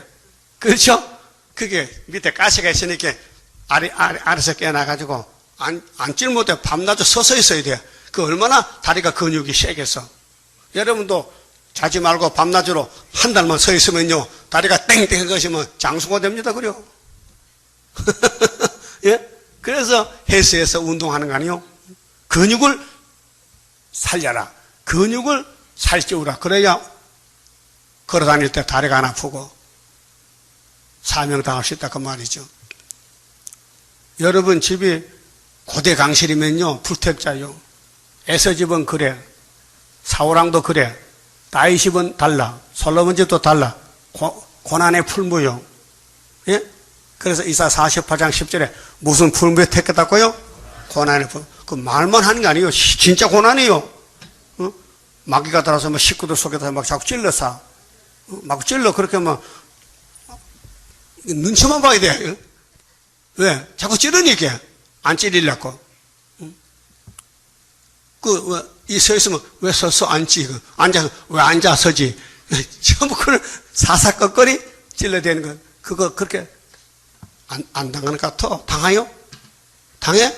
그렇죠? 그게 밑에 가시가 있으니까 아래서 깨어나가지고 앉질 못해. 밤낮에 서서 있어야 돼. 그 얼마나 다리가 근육이 세겠어. 여러분도 자지 말고 밤낮으로 한 달만 서 있으면요, 다리가 땡땡 것이면 장수가 됩니다. 그래요. 예? 그래서 헬스에서 운동하는 거 아니요? 근육을 살려라. 근육을 살찌우라. 그래야 걸어 다닐 때 다리가 안 아프고 사명 당할 수 있다. 그 말이죠. 여러분 집이 고대 강실이면요, 불택자요. 에서 집은 그래. 사우랑도 그래. 다윗 집은 달라. 솔로몬 집도 달라. 고난의 풀무요. 예? 그래서 이사 48장 10절에 무슨 풀무에 택했다고요? 고난의 풀. 그 말만 하는 게 아니에요. 진짜 고난이에요. 어? 마귀가 들어서 뭐 식구들 속에서 막 자꾸 찔러서. 막 찔러. 그렇게 뭐, 눈치만 봐야 돼. 왜? 자꾸 찌르니까. 안 찌르려고. 이 서 있으면 왜 서서 앉지? 앉아서 왜 앉아 서지? 전부 그런 사사건거리 찔러대는 거. 그거 그렇게 안 당하는 것 같아? 당하요? 당해?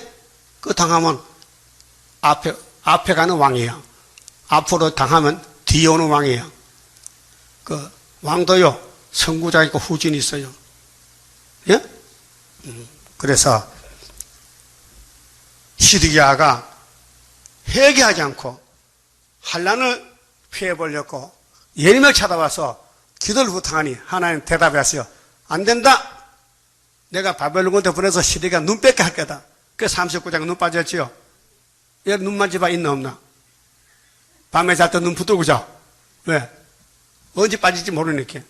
그 당하면 앞에 가는 왕이야. 앞으로 당하면 뒤에 오는 왕이야. 그 왕도요, 선구자 있고 후진이 있어요. 예? 그래서 시드기야가 회개하지 않고 환난을 피해보려고 예림을 찾아와서 기도를 부탁하니 하나님 대답하세요. 안 된다. 내가 바벨론군대 보내서 시드기야 눈 뺏게 할 거다. 그래서 39장에 눈 빠졌지요. 얘 눈 만져봐. 있나 없나? 밤에 잘 때 눈 붙들고 자. 왜? 언제 빠질지 모르니까.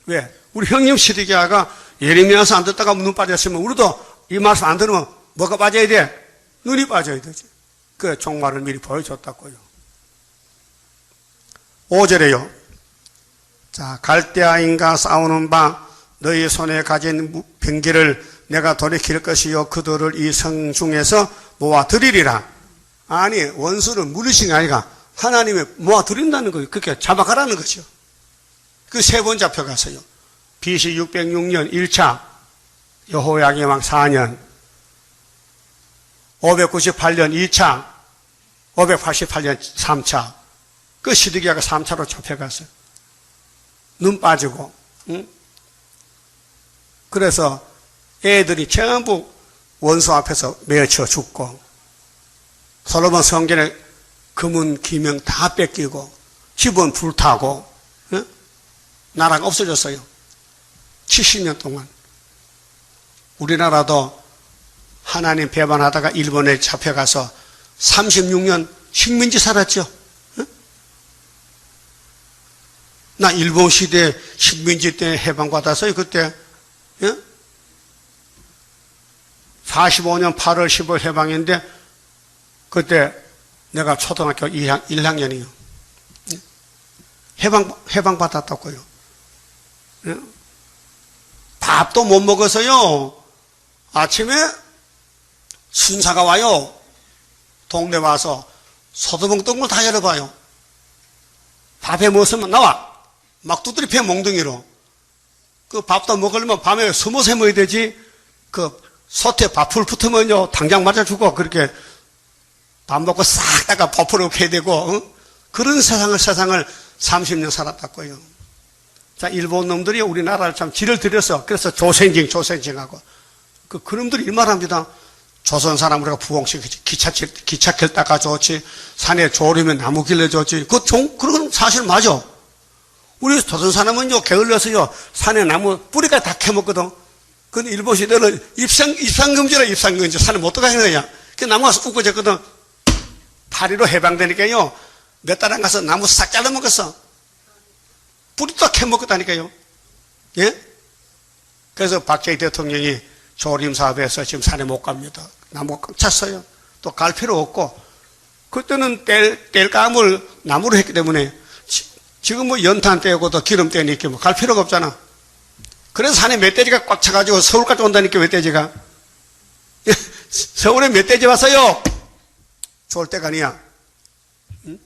왜? 우리 형님 시드기야가 예레미야서 안 듣다가 눈 빠졌으면 우리도 이 말씀 안 들으면 뭐가 빠져야 돼? 눈이 빠져야 되지. 그 종말을 미리 보여줬다고요. 5절에요. 자, 갈대아인과 싸우는 바 너희 손에 가진 병기를 내가 돌이킬 것이요 그들을 이 성 중에서 모아 드리리라. 아니, 원수를 물으신 게 아니라 하나님이 모아 드린다는 거예요. 그렇게 잡아가라는 거죠. 그 세 번 잡혀갔어요. BC 606년 1차, 여호야김 왕 4년, 598년 2차, 588년 3차. 그 시드기야가 3차로 잡혀갔어요. 눈 빠지고, 응? 그래서 애들이 전부 원수 앞에서 매어쳐 죽고, 솔로몬 성전에 금은 기명 다 뺏기고, 집은 불타고, 응? 나라가 없어졌어요. 70년 동안. 우리나라도 하나님 배반하다가 일본에 잡혀가서 36년 식민지 살았죠. 응? 나 일본 시대 식민지 때 해방받았어요. 그때. 응? 45년 8월 15일 해방인데 그때 내가 초등학교 1학년이요. 해방받았다고요. 응? 밥도 못 먹어서요. 아침에 순사가 와요. 동네 와서 소두봉 똥을 다 열어봐요. 밥에 뭐 쓰면 나와. 막 두드리 패 몽둥이로. 그 밥도 먹으려면 밤에 숨어서 먹어야 되지. 그 솥에 밥풀 붙으면요. 당장 맞아주고 그렇게 밥 먹고 싹 닦아 버프로 해야 되고. 응? 그런 세상을 30년 살았다고요. 자, 일본 놈들이 우리나라를 참 지를 들여서 그래서 조생징하고 그놈들이 일말합니다. 조선 사람 우리가 부흥시키지. 기차길 닦아줬지. 산에 조르면 나무 길러줬지. 그건 사실 맞아. 우리 조선 사람은요, 게을러서요, 산에 나무 뿌리가 다 캐먹거든. 근데 일본 시대는 입상금지라 입상금지. 산에 못 들어가는 거야. 그 나무가 우거졌거든. 파리로 해방되니까요, 몇 달 안 가서 나무 싹 잘라먹었어. 뿌리도 캐먹었다니까요. 예? 그래서 박정희 대통령이 조림 사업에서 지금 산에 못 갑니다. 나무가 꽉 찼어요. 또 갈 필요 없고, 그때는 뗄감을 나무로 했기 때문에, 지금 뭐 연탄 떼고도 기름 떼니까 뭐 갈 필요가 없잖아. 그래서 산에 멧돼지가 꽉 차가지고 서울까지 온다니까, 멧돼지가. 서울에 멧돼지 왔어요. 좋을 때가 아니야. 응?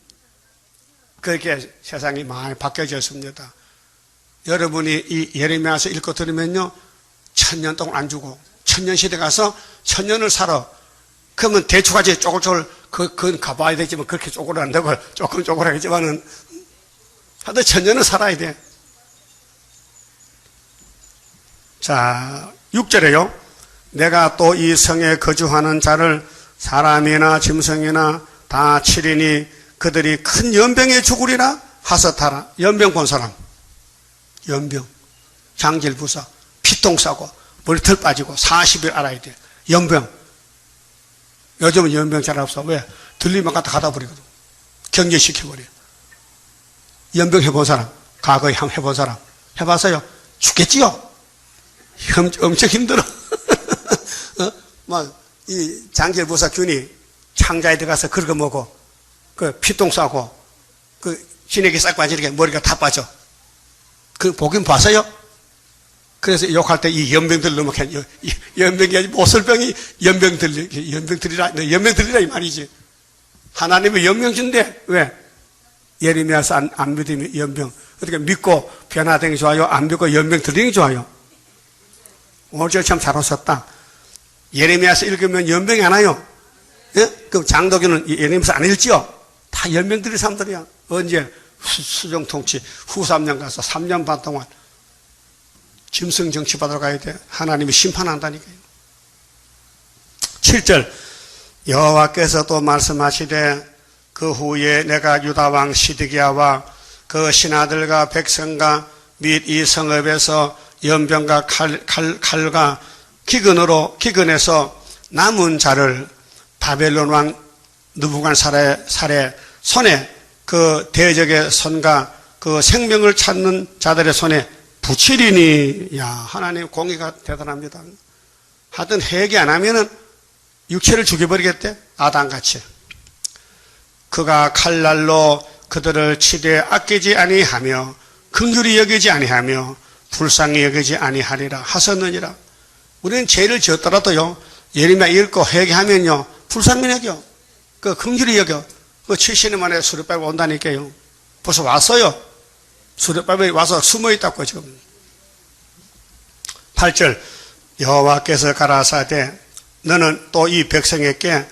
그렇게 세상이 많이 바뀌어졌습니다. 여러분이 이 예레미야서 읽고 들으면요, 1000년 동안 안 주고, 1000년 시대 가서 1000년을 살아. 그러면 대추같이 쪼글쪼글, 그건 가봐야 되지만, 그렇게 쪼글을 안 되고, 조금 쪼글하겠지만은, 하여튼 1000년을 살아야 돼. 자, 6절에요. 내가 또 이 성에 거주하는 자를 사람이나 짐승이나 다 치리니 그들이 큰 연병에 죽으리라 하사타라. 연병 본 사람. 연병. 장질부사. 피똥 싸고 머리털 빠지고 40일 알아야 돼. 연병. 요즘은 연병 잘 없어. 왜? 들리면 갖다 가다 버리거든. 경제시켜버려. 연병 해본 사람. 과거에 한번 해본 사람. 해봤어요? 죽겠지요? 엄청 힘들어. 이 장질부사균이 창자에 들어가서 긁어 먹고, 그 피똥 싸고, 그 진액이 싹 빠지니까 머리가 다 빠져. 그 보긴 봤어요? 그래서 욕할 때 이 연병들 너무 연병이 아니고 모슬병이 연병들이라 이 말이지. 하나님의 연병준대. 왜? 예레미야서 안 믿으면 연병. 어떻게 믿고 변화되는 게 좋아요? 안 믿고 연병 들리는 게 좋아요? 오늘 저 참 잘 오셨다. 예레미야서 읽으면 연병이 안 와요. 예? 그럼 장독이는 예레미야서 안 읽지요? 다 연병 들린 사람들이야. 언제? 수정통치 후 3년 가서 3년 반 동안 짐승 정치 받으러 가야 돼. 하나님이 심판한다니까요. 7절 여호와께서 또 말씀하시되 그 후에 내가 유다왕 시드기야와 그 신하들과 백성과 및 이 성읍에서 연병과 칼과 기근에서 남은 자를 바벨론 왕 느부갓네살의 손에 그 대적의 손과 그 생명을 찾는 자들의 손에 붙이리니. 야, 하나님 공의가 대단합니다. 하여튼 회개 안 하면은 육체를 죽여버리겠대. 아담같이. 그가 칼날로 그들을 치되 아끼지 아니하며 긍휼히 여기지 아니하며 불쌍히 여기지 아니하리라 하셨느니라. 우리는 죄를 지었더라도요, 예레미야 읽고 회개하면요, 불쌍히 여겨. 그 긍휼히 여겨. 그 70년 만에 수렵밥이 온다니까요. 벌써 왔어요. 수렵밥이 와서 숨어 있다고 지금. 8절 여호와께서 가라사대 너는 또 이 백성에게,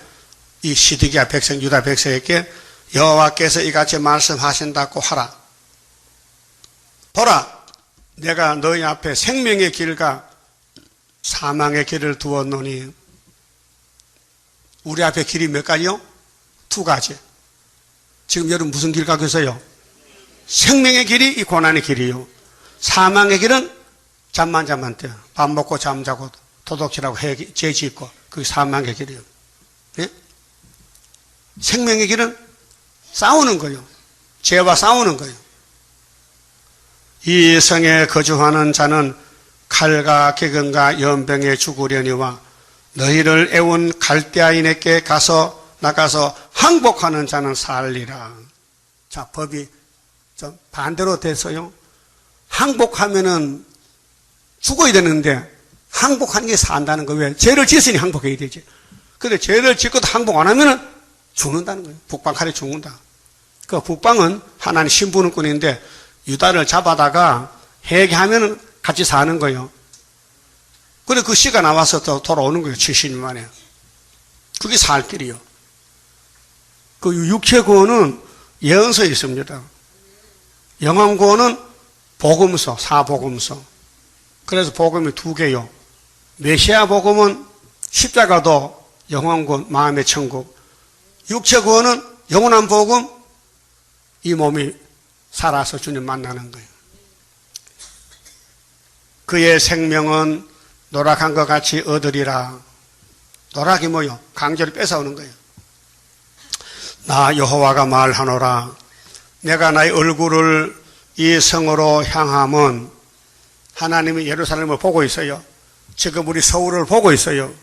이 시드기야 백성, 유다 백성에게 여호와께서 이같이 말씀하신다고 하라. 보라, 내가 너희 앞에 생명의 길과 사망의 길을 두었노니. 우리 앞에 길이 몇 가지요? 2가지. 지금 여러분 무슨 길 가고 있어요? 생명의 길이 이 고난의 길이요. 사망의 길은 잠만 때 밥 먹고 잠자고 도둑질하고 죄 짓고 그게 사망의 길이요. 예? 생명의 길은 싸우는 거예요. 죄와 싸우는 거예요. 이 성에 거주하는 자는 칼과 기근과 연병에 죽으려니와 너희를 애운 갈대아인에게 나가서 항복하는 자는 살리라. 자, 법이 좀 반대로 돼서요. 항복하면은 죽어야 되는데 항복하는 게 산다는 거예요. 왜? 죄를 지었으니 항복해야 되지. 근데 죄를 짓고도 항복 안 하면은 죽는다는 거예요. 북방칼에 죽는다. 그 북방은 하나님 신부는꾼인데 유다를 잡아다가 회개하면은 같이 사는 거예요. 그래 그 씨가 나와서 또 돌아오는 거예요. 70년 만에. 그게 살 길이요. 그 육체구원은 예언서에 있습니다. 영혼구원은 복음서, 사복음서. 그래서 복음이 2개요. 메시아 복음은 십자가도 영혼구원, 마음의 천국. 육체구원은 영원한 복음, 이 몸이 살아서 주님 만나는 거예요. 그의 생명은 노락한 것 같이 얻으리라. 노락이 뭐요? 강제로 뺏어오는 거예요. 나 여호와가 말하노라. 내가 나의 얼굴을 이 성으로 향하면, 하나님이 예루살렘을 보고 있어요. 지금 우리 서울을 보고 있어요.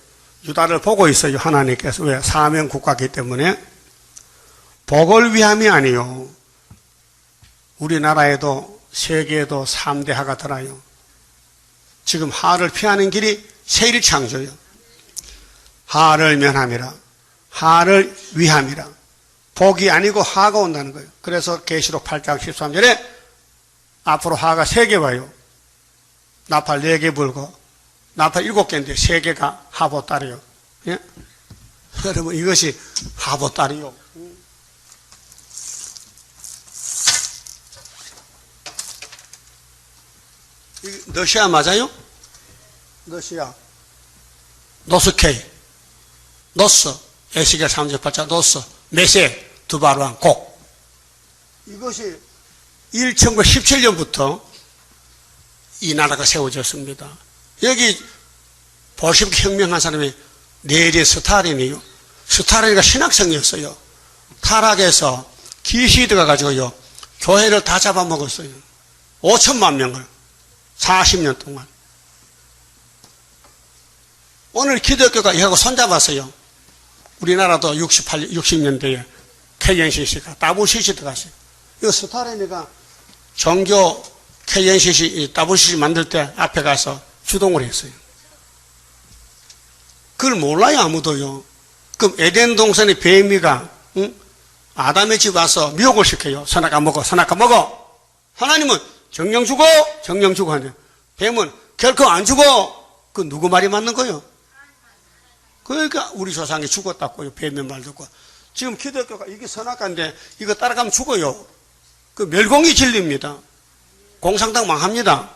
유다를 보고 있어요. 하나님께서. 왜? 사명 국가이기 때문에. 복을 위함이 아니요. 우리나라에도 세계에도 3대 하가 들어요. 지금 하를 피하는 길이 세일창조예요. 하를 면함이라. 하를 위함이라. 복이 아니고 하가 온다는 거예요. 그래서 계시록 8장 13절에 앞으로 하가 3개 와요. 나팔 4개 불고 나팔 7개인데 3개가 하보딸이요. 예? 여러분 이것이 하보딸이요. 러시아 맞아요? 러시아. 노스케이. 노스. 에스겔 38장 노스. 메세. 두바루안 곡. 이것이 1917년부터 이 나라가 세워졌습니다. 여기 볼셰비크 혁명한 사람이 네리 스탈린이요. 스탈린이가 신학생이었어요. 타락해서 기시드가 가지고요. 교회를 다 잡아먹었어요. 5천만 명을. 40년 동안. 오늘 기독교가 이하고 손잡았어요. 우리나라도 60년대에 KNCC가 WCC 들어갔어요. 이 스탈린이가 종교 KNCC, WCC 만들 때 앞에 가서 주동을 했어요. 그걸 몰라요, 아무도요. 그럼 에덴 동산의 뱀이가, 아담의 집 와서 미혹을 시켜요. 선악과 먹어, 선악과 먹어. 하나님은 정령 주고 하네요. 뱀은 결코 안 주고. 그 누구 말이 맞는 거예요? 그러니까 우리 조상이 죽었다고요. 뱀의 말 듣고. 지금 기독교가 이게 선악과인데 이거 따라가면 죽어요. 그 멸공이 진리입니다. 공산당 망합니다.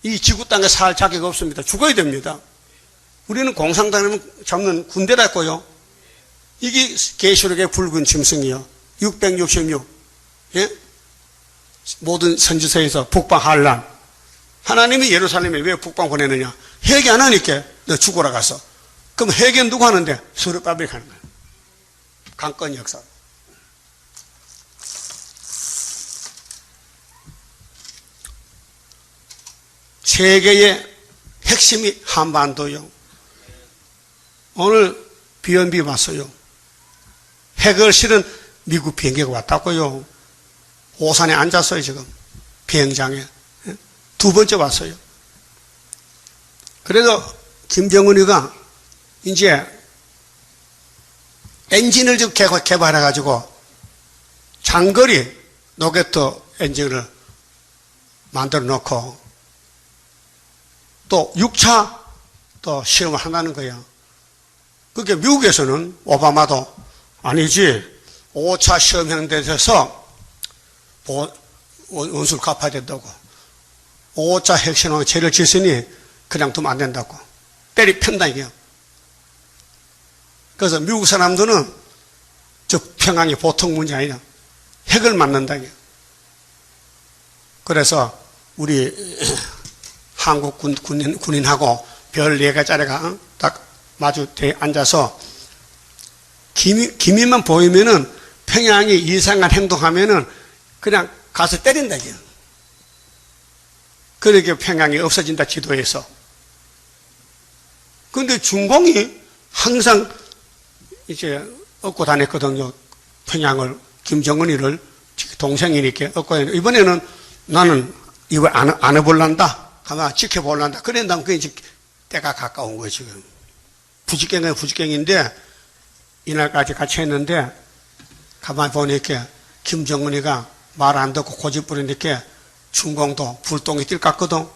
이 지구 땅에 살 자격 없습니다. 죽어야 됩니다. 우리는 공산당을 잡는 군대라고요. 이게 계시록의 붉은 짐승이요. 666. 예? 모든 선지서에서 북방 한란. 하나님이 예루살렘에 왜 북방 보내느냐? 회개 안 하니까 너 죽어라 가서. 그럼 회개는 누구 하는데? 스룹바벨이 하는 거예요. 강권 역사. 세계의 핵심이 한반도요. 오늘 비연비 왔어요. 핵을 실은 미국 비행기가 왔다고요. 오산에 앉았어요, 지금. 비행장에. 2번째 왔어요. 그래서 김정은이가 이제 엔진을 좀 개발해가지고 장거리 로켓 엔진을 만들어 놓고 또 6차 또 시험을 한다는 거예요. 그게 미국에서는 오바마도 아니지 5차 시험하는 데 있어서 원수를 갚아야 된다고. 5차 핵실험에 죄를 짓으니 그냥 두면 안 된다고. 때리 편다 이게요. 그래서 미국 사람들은 저 평양이 보통 문제 아니라 핵을 맞는다 이게요. 그래서 우리 한국 군인하고 별 4개짜리가 딱 마주 앉아서 기민만 보이면은 평양이 이상한 행동하면은 그냥 가서 때린다 이게요. 그렇게 평양이 없어진다 지도에서. 그런데 중공이 항상 이제 얻고 다녔거든요. 평양을 김정은이를 동생이니까 얻고 다녔는데 이번에는 나는 이거 안 해볼란다. 가만 지켜볼란다. 그래 난 그게 이제 때가 가까운 거예요 지금. 부직갱인데 이날까지 같이 했는데 가만히 보니까 김정은이가 말 안 듣고 고집 부리니까 중공도 불똥이 뛸 것 같거든.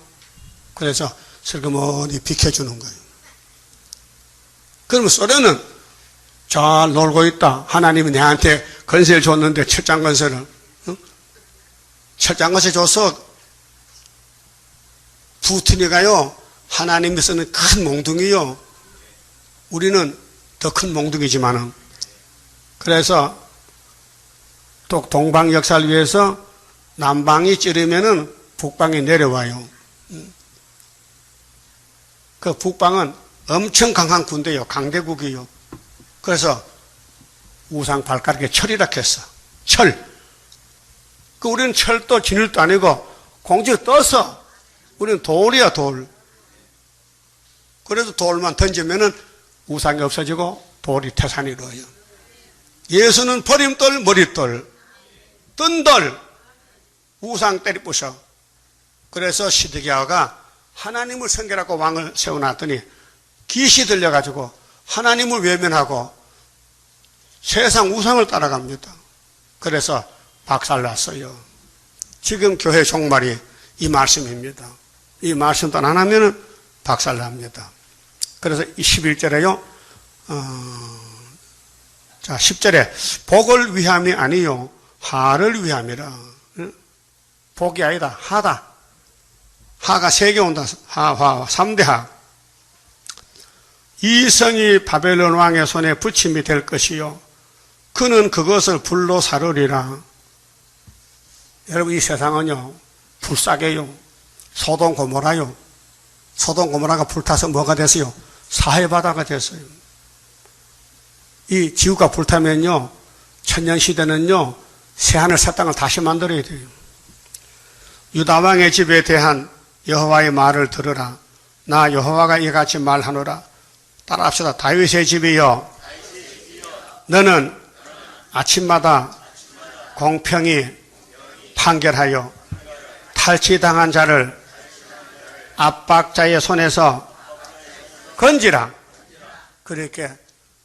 그래서 슬그머니 비켜주는 거예요. 그러면 소련은 잘 놀고 있다. 하나님이 내한테 건세를 줬는데 철장 건세를. 응? 철장 건세 줘서 푸틴이가요. 하나님이 쓰는 큰 몽둥이요. 우리는 더 큰 몽둥이지만은. 그래서 또 동방 역사를 위해서 남방이 찌르면은 북방이 내려와요. 그 북방은 엄청 강한 군대요. 강대국이요. 그래서 우상 발가락에 철이라 했어. 철. 그 우리는 철도 진흙도 아니고 공중에 떠서 우리는 돌이야, 돌. 그래도 돌만 던지면은 우상이 없어지고 돌이 태산이 이루어요. 예수는 버림돌, 머릿돌, 뜬돌, 우상 때리부셔. 그래서 시드기야가 하나님을 섬기라고 왕을 세워놨더니 기시 들려가지고 하나님을 외면하고 세상 우상을 따라갑니다. 그래서 박살났어요. 지금 교회 종말이 이 말씀입니다. 이 말씀도 안 하면은 박살납니다. 그래서 11절에요. 자, 10절에 복을 위함이 아니요 하를 위함이라. 복이 아니다. 하다. 하가 3개 온다. 하, 3대 하. 이 성이 바벨론 왕의 손에 붙임이 될 것이요 그는 그것을 불로 사르리라. 여러분, 이 세상은요 불싸게요. 소돔 고모라요. 소돔 고모라가 불타서 뭐가 됐어요? 사해바다가 됐어요. 이 지구가 불타면요 천년시대는요 새하늘 새 땅을 다시 만들어야 돼요. 유다왕의 집에 대한 여호와의 말을 들으라. 나 여호와가 이같이 말하노라. 따라합시다. 다윗의 집이여 너는 아침마다 공평히 판결하여 탈취당한 자를 압박자의 손에서 건지라. 그렇게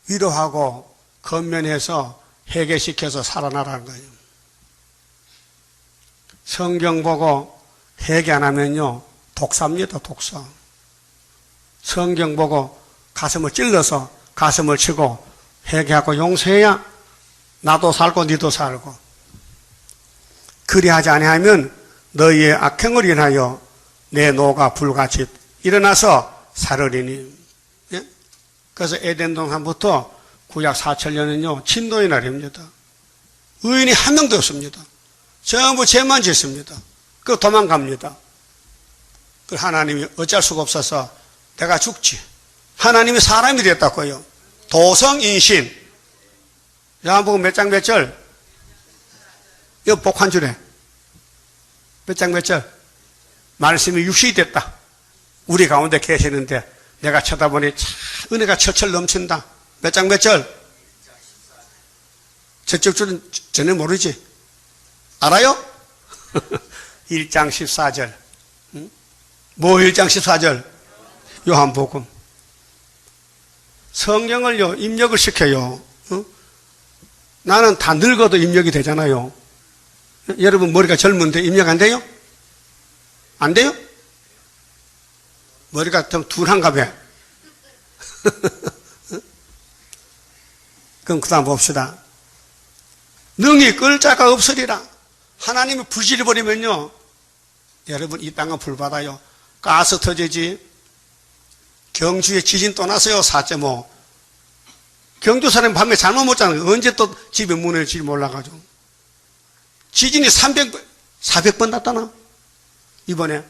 위로하고 건면해서 해결시켜서 살아나라는 거예요. 성경 보고 회개 안 하면요 독사입니다. 독사. 성경 보고 가슴을 찔러서 가슴을 치고 회개하고 용서해야 나도 살고 니도 살고. 그리하지 아니하면 너희의 악행을 인하여 내 노가 불같이 일어나서 사르리니. 예? 그래서 에덴 동산부터 구약 4천년은요 진노의 날입니다. 의인이 한 명도 없습니다. 전부 죄만 짓습니다. 그 도망갑니다. 그 하나님이 어쩔 수가 없어서 내가 죽지. 하나님이 사람이 됐다고요. 도성인신. 요한복음 몇 장 몇 절? 이거 복 한 줄에 몇 장 몇 절? 말씀이 육신이 됐다. 우리 가운데 계시는데 내가 쳐다보니 참 은혜가 철철 넘친다. 몇 장 몇 절? 저쪽 줄은 전혀 모르지? 알아요? 1장 14절. 뭐 1장 14절? 요한복음. 성경을요 입력을 시켜요. 나는 다 늙어도 입력이 되잖아요. 여러분 머리가 젊은데 입력 안 돼요? 안 돼요? 머리가 좀 둔한가 봐. 그럼 그 다음 봅시다. 능히 끌 자가 없으리라. 하나님이 불질을 버리면요 여러분 이 땅은 불바다요. 가스 터지지. 경주에 지진 또 났어요. 4.5. 경주 사람이 밤에 잠을 못 자는 거예요. 언제 또 집에 무너질지 몰라가지고. 지진이 400번 났다나? 이번에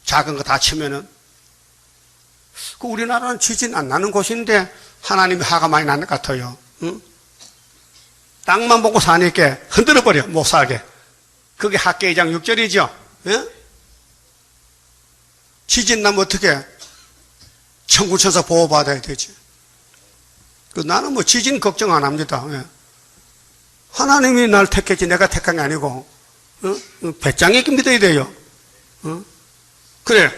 작은 거 다 치면은. 그 우리나라는 지진 안 나는 곳인데 하나님이 화가 많이 나는 것 같아요. 응? 땅만 보고 사니까 흔들어버려. 못 살게. 그게 학계 2장 6절이죠. 예? 지진 나면 어떻게 천구천사 보호받아야 되지. 나는 뭐 지진 걱정 안 합니다. 예. 하나님이 날 택했지 내가 택한 게 아니고 배짱이 믿어야 돼요. 그래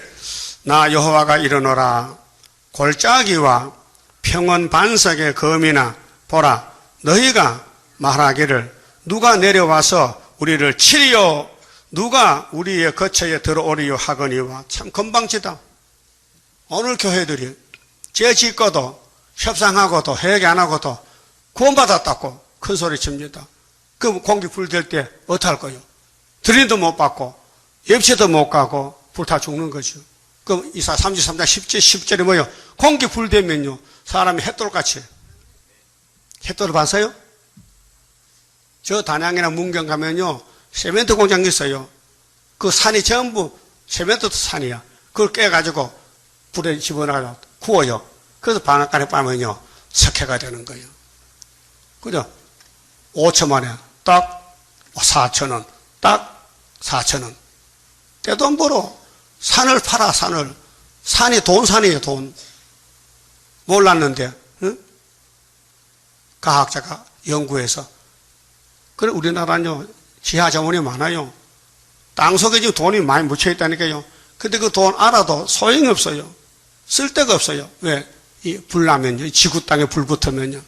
나 여호와가 이르노라. 골짜기와 평원 반석의 검이나 보라 너희가 말하기를 누가 내려와서 우리를 치리요 누가 우리의 거처에 들어오리요 하거니와. 참 건방지다. 오늘 교회들이 죄 짓고도 협상하고도 회개 안 하고도 구원받았다고 큰 소리 칩니다. 그럼 공기 불될 때 어떡할 거예요? 드림도 못 받고 예비체도 못 가고 불타 죽는 거죠. 그럼 이사 33장 10절이 뭐예요? 공기 불되면요 사람이 햇돌같이. 햇돌을 봤어요? 저 단양이나 문경 가면요 세멘트 공장이 있어요. 그 산이 전부 세멘트 산이야. 그걸 깨가지고 불에 집어넣어 구워요. 그래서 바닷가에 빠면요 석회가 되는 거예요. 그죠? 5초 만에 딱 4,000원, 딱 4,000원. 떼도 안 벌어. 산을 팔아, 산을. 산이 돈산이에요, 돈. 몰랐는데, 응? 과학자가 연구해서. 그래, 우리나라는요, 지하 자원이 많아요. 땅 속에 지금 돈이 많이 묻혀 있다니까요. 근데 그 돈 알아도 소용이 없어요. 쓸 데가 없어요. 왜? 불 나면요, 지구 땅에 불 붙으면요.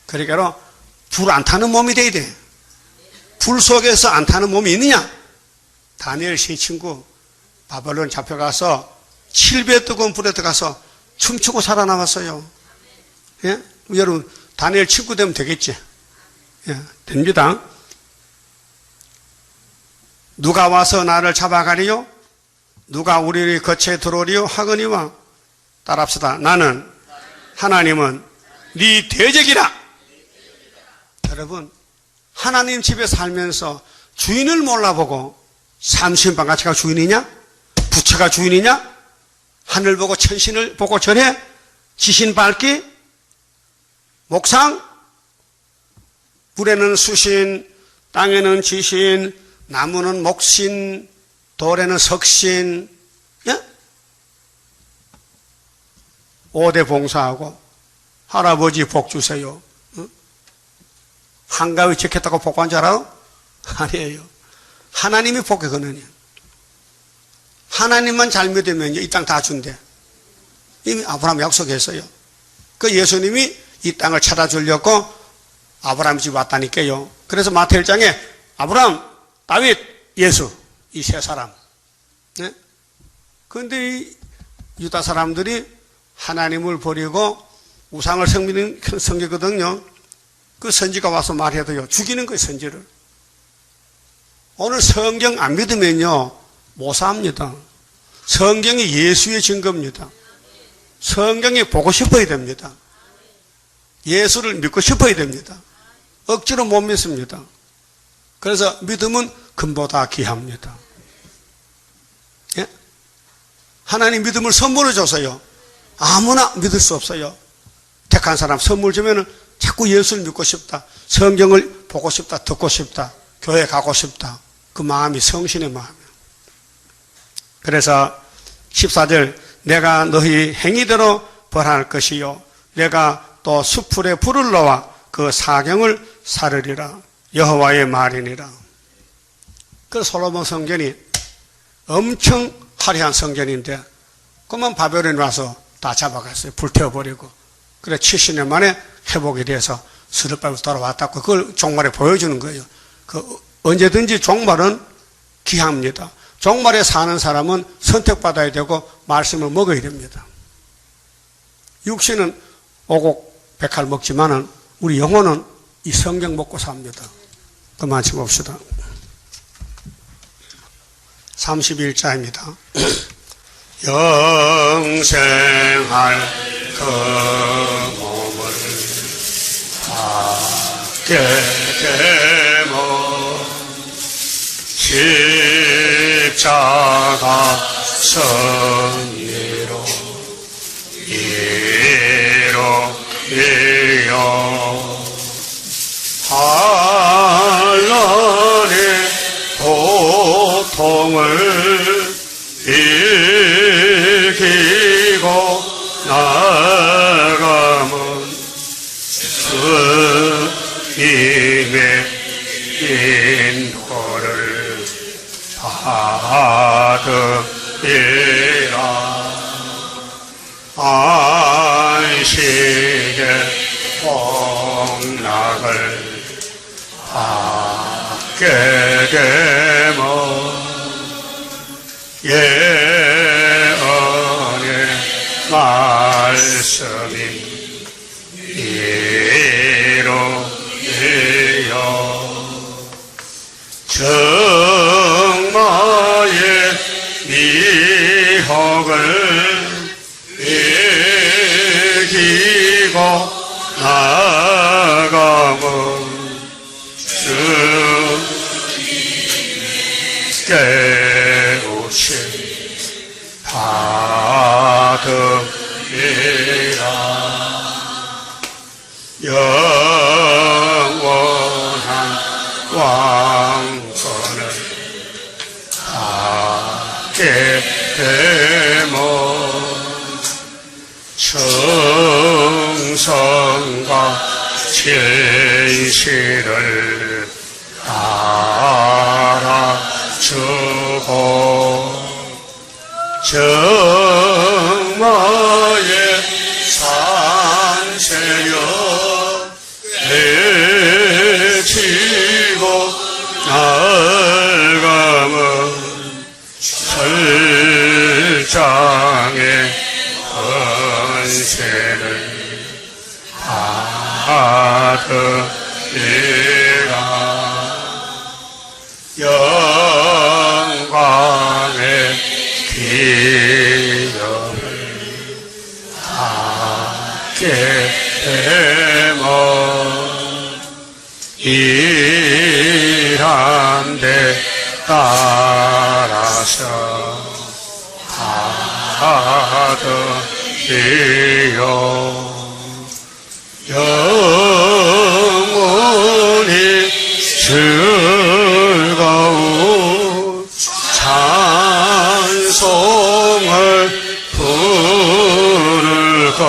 그러니까, 불 안 타는 몸이 돼야 돼. 불 속에서 안 타는 몸이 있느냐? 다니엘 세 친구, 바벨론 잡혀가서 7배 뜨거운 불에 들어가서 춤추고 살아남았어요. 예? 여러분, 다니엘 친구 되면 되겠지? 예, 됩니다. 누가 와서 나를 잡아가리요? 누가 우리를 거처에 들어오리요? 하거니와 따라합시다. 나는 하나님은 네 대적이라. 여러분, 하나님 집에 살면서 주인을 몰라보고 삼신방가치가 주인이냐? 부처가 주인이냐? 하늘 보고 천신을 보고 절해? 지신 밟기? 목상? 물에는 수신, 땅에는 지신, 나무는 목신, 돌에는 석신, 예? 5대 봉사하고 할아버지 복 주세요. 한가위 지켰다고 복한 줄 알아요? 아니에요. 하나님이 복의 근원이에요. 하나님만 잘 믿으면 이 땅 다 준대. 이미 아브라함 약속했어요. 그 예수님이 이 땅을 찾아주려고 아브라함 집 왔다니까요. 그래서 마태 1장에 아브라함, 다윗, 예수 이 세 사람. 네? 그런데 이 유다 사람들이 하나님을 버리고 우상을 섬기거든요. 그 선지가 와서 말해도요, 죽이는 거예요, 선지를. 오늘 성경 안 믿으면요, 못 삽니다. 성경이 예수의 증거입니다. 성경이 보고 싶어야 됩니다. 예수를 믿고 싶어야 됩니다. 억지로 못 믿습니다. 그래서 믿음은 금보다 귀합니다. 예? 하나님 믿음을 선물을 줘서요, 아무나 믿을 수 없어요. 택한 사람 선물 주면은 자꾸 예수를 믿고 싶다. 성경을 보고 싶다. 듣고 싶다. 교회 가고 싶다. 그 마음이 성신의 마음이에요. 그래서 14절 내가 너희 행위대로 벌할 것이요 내가 또 수풀에 불을 넣어 그 사경을 사르리라. 여호와의 말이니라. 그 솔로몬 성전이 엄청 화려한 성전인데 그만 바벨론에 와서 다 잡아갔어요. 불태워버리고. 그래 70년 만에 회복이 돼서 스룹바벨 돌아왔다고 그걸 종말에 보여주는 거예요. 그 언제든지 종말은 귀합니다. 종말에 사는 사람은 선택받아야 되고 말씀을 먹어야 됩니다. 육신은 오곡 백할 먹지만은 우리 영혼은 이 성경 먹고 삽니다. 그만 봅시다. 31자입니다. 영생할 그 몸을 받게 되면 십자가 선의로 이루리요 한란의 고통을 이기고 나가면 주님의 인도를 받으리라. 안식의 복락을 받게 되면 예언의 말씀이 이루리요 정마의 미혹을 이기고 나가면 주님께 깨우침 받으리라. 영원한 왕권을 받게 되면 정성과 진실을 알아주고 정마의 산세여 내치고 날감은 설장의 권세를 받으리라. 영광의 기업을 받게 되면 일한 데 따라서 받으리요. 영원히 즐거운 찬송을 부를 것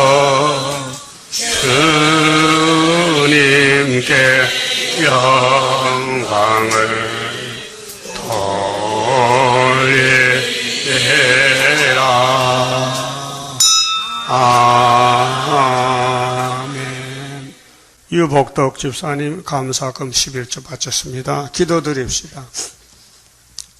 주님께 영광을 돌리라. 아멘. 유복덕 집사님 감사금 11조 바쳤습니다. 기도드립시다.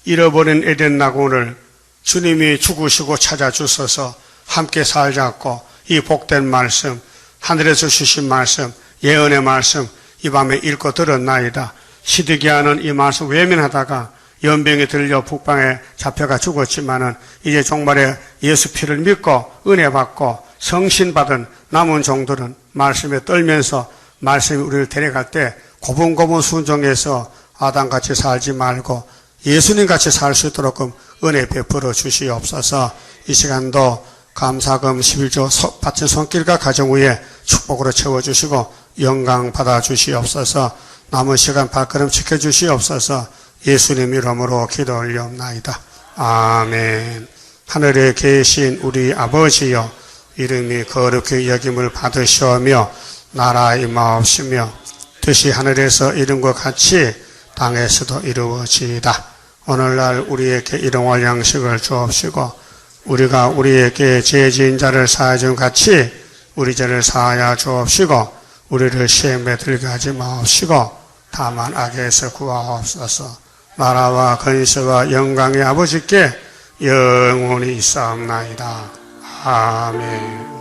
잃어버린 에덴 낙원을 주님이 죽으시고 찾아주셔서 함께 살자고 이 복된 말씀, 하늘에서 주신 말씀, 예언의 말씀 이 밤에 읽고 들었나이다. 시드기야는 이 말씀 외면하다가 연병이 들려 북방에 잡혀가 죽었지만은 이제 종말에 예수 피를 믿고 은혜 받고 성신 받은 남은 종들은 말씀에 떨면서 말씀이 우리를 데려갈 때 고분고분 순종해서 아담같이 살지 말고 예수님같이 살 수 있도록 은혜 베풀어 주시옵소서. 이 시간도 감사금 11조 바친 손길과 가정 위에 축복으로 채워주시고 영광 받아 주시옵소서. 남은 시간 발걸음 지켜주시옵소서. 예수님 이름으로 기도 올리옵나이다. 아멘. 하늘에 계신 우리 아버지여, 이름이 거룩히 여김을 받으시오며 나라 임하옵시며 뜻이 하늘에서 이룬 것 같이 땅에서도 이루어지이다. 오늘날 우리에게 일용할 양식을 주옵시고 우리가 우리에게 죄 지은 자를 사하여 준 같이 우리 죄를 사하여 주옵시고 우리를 시험에 들게 하지 마옵시고 다만 악에서 구하옵소서. 나라와 근세와 영광의 아버지께 영원히 있사옵나이다. 아멘.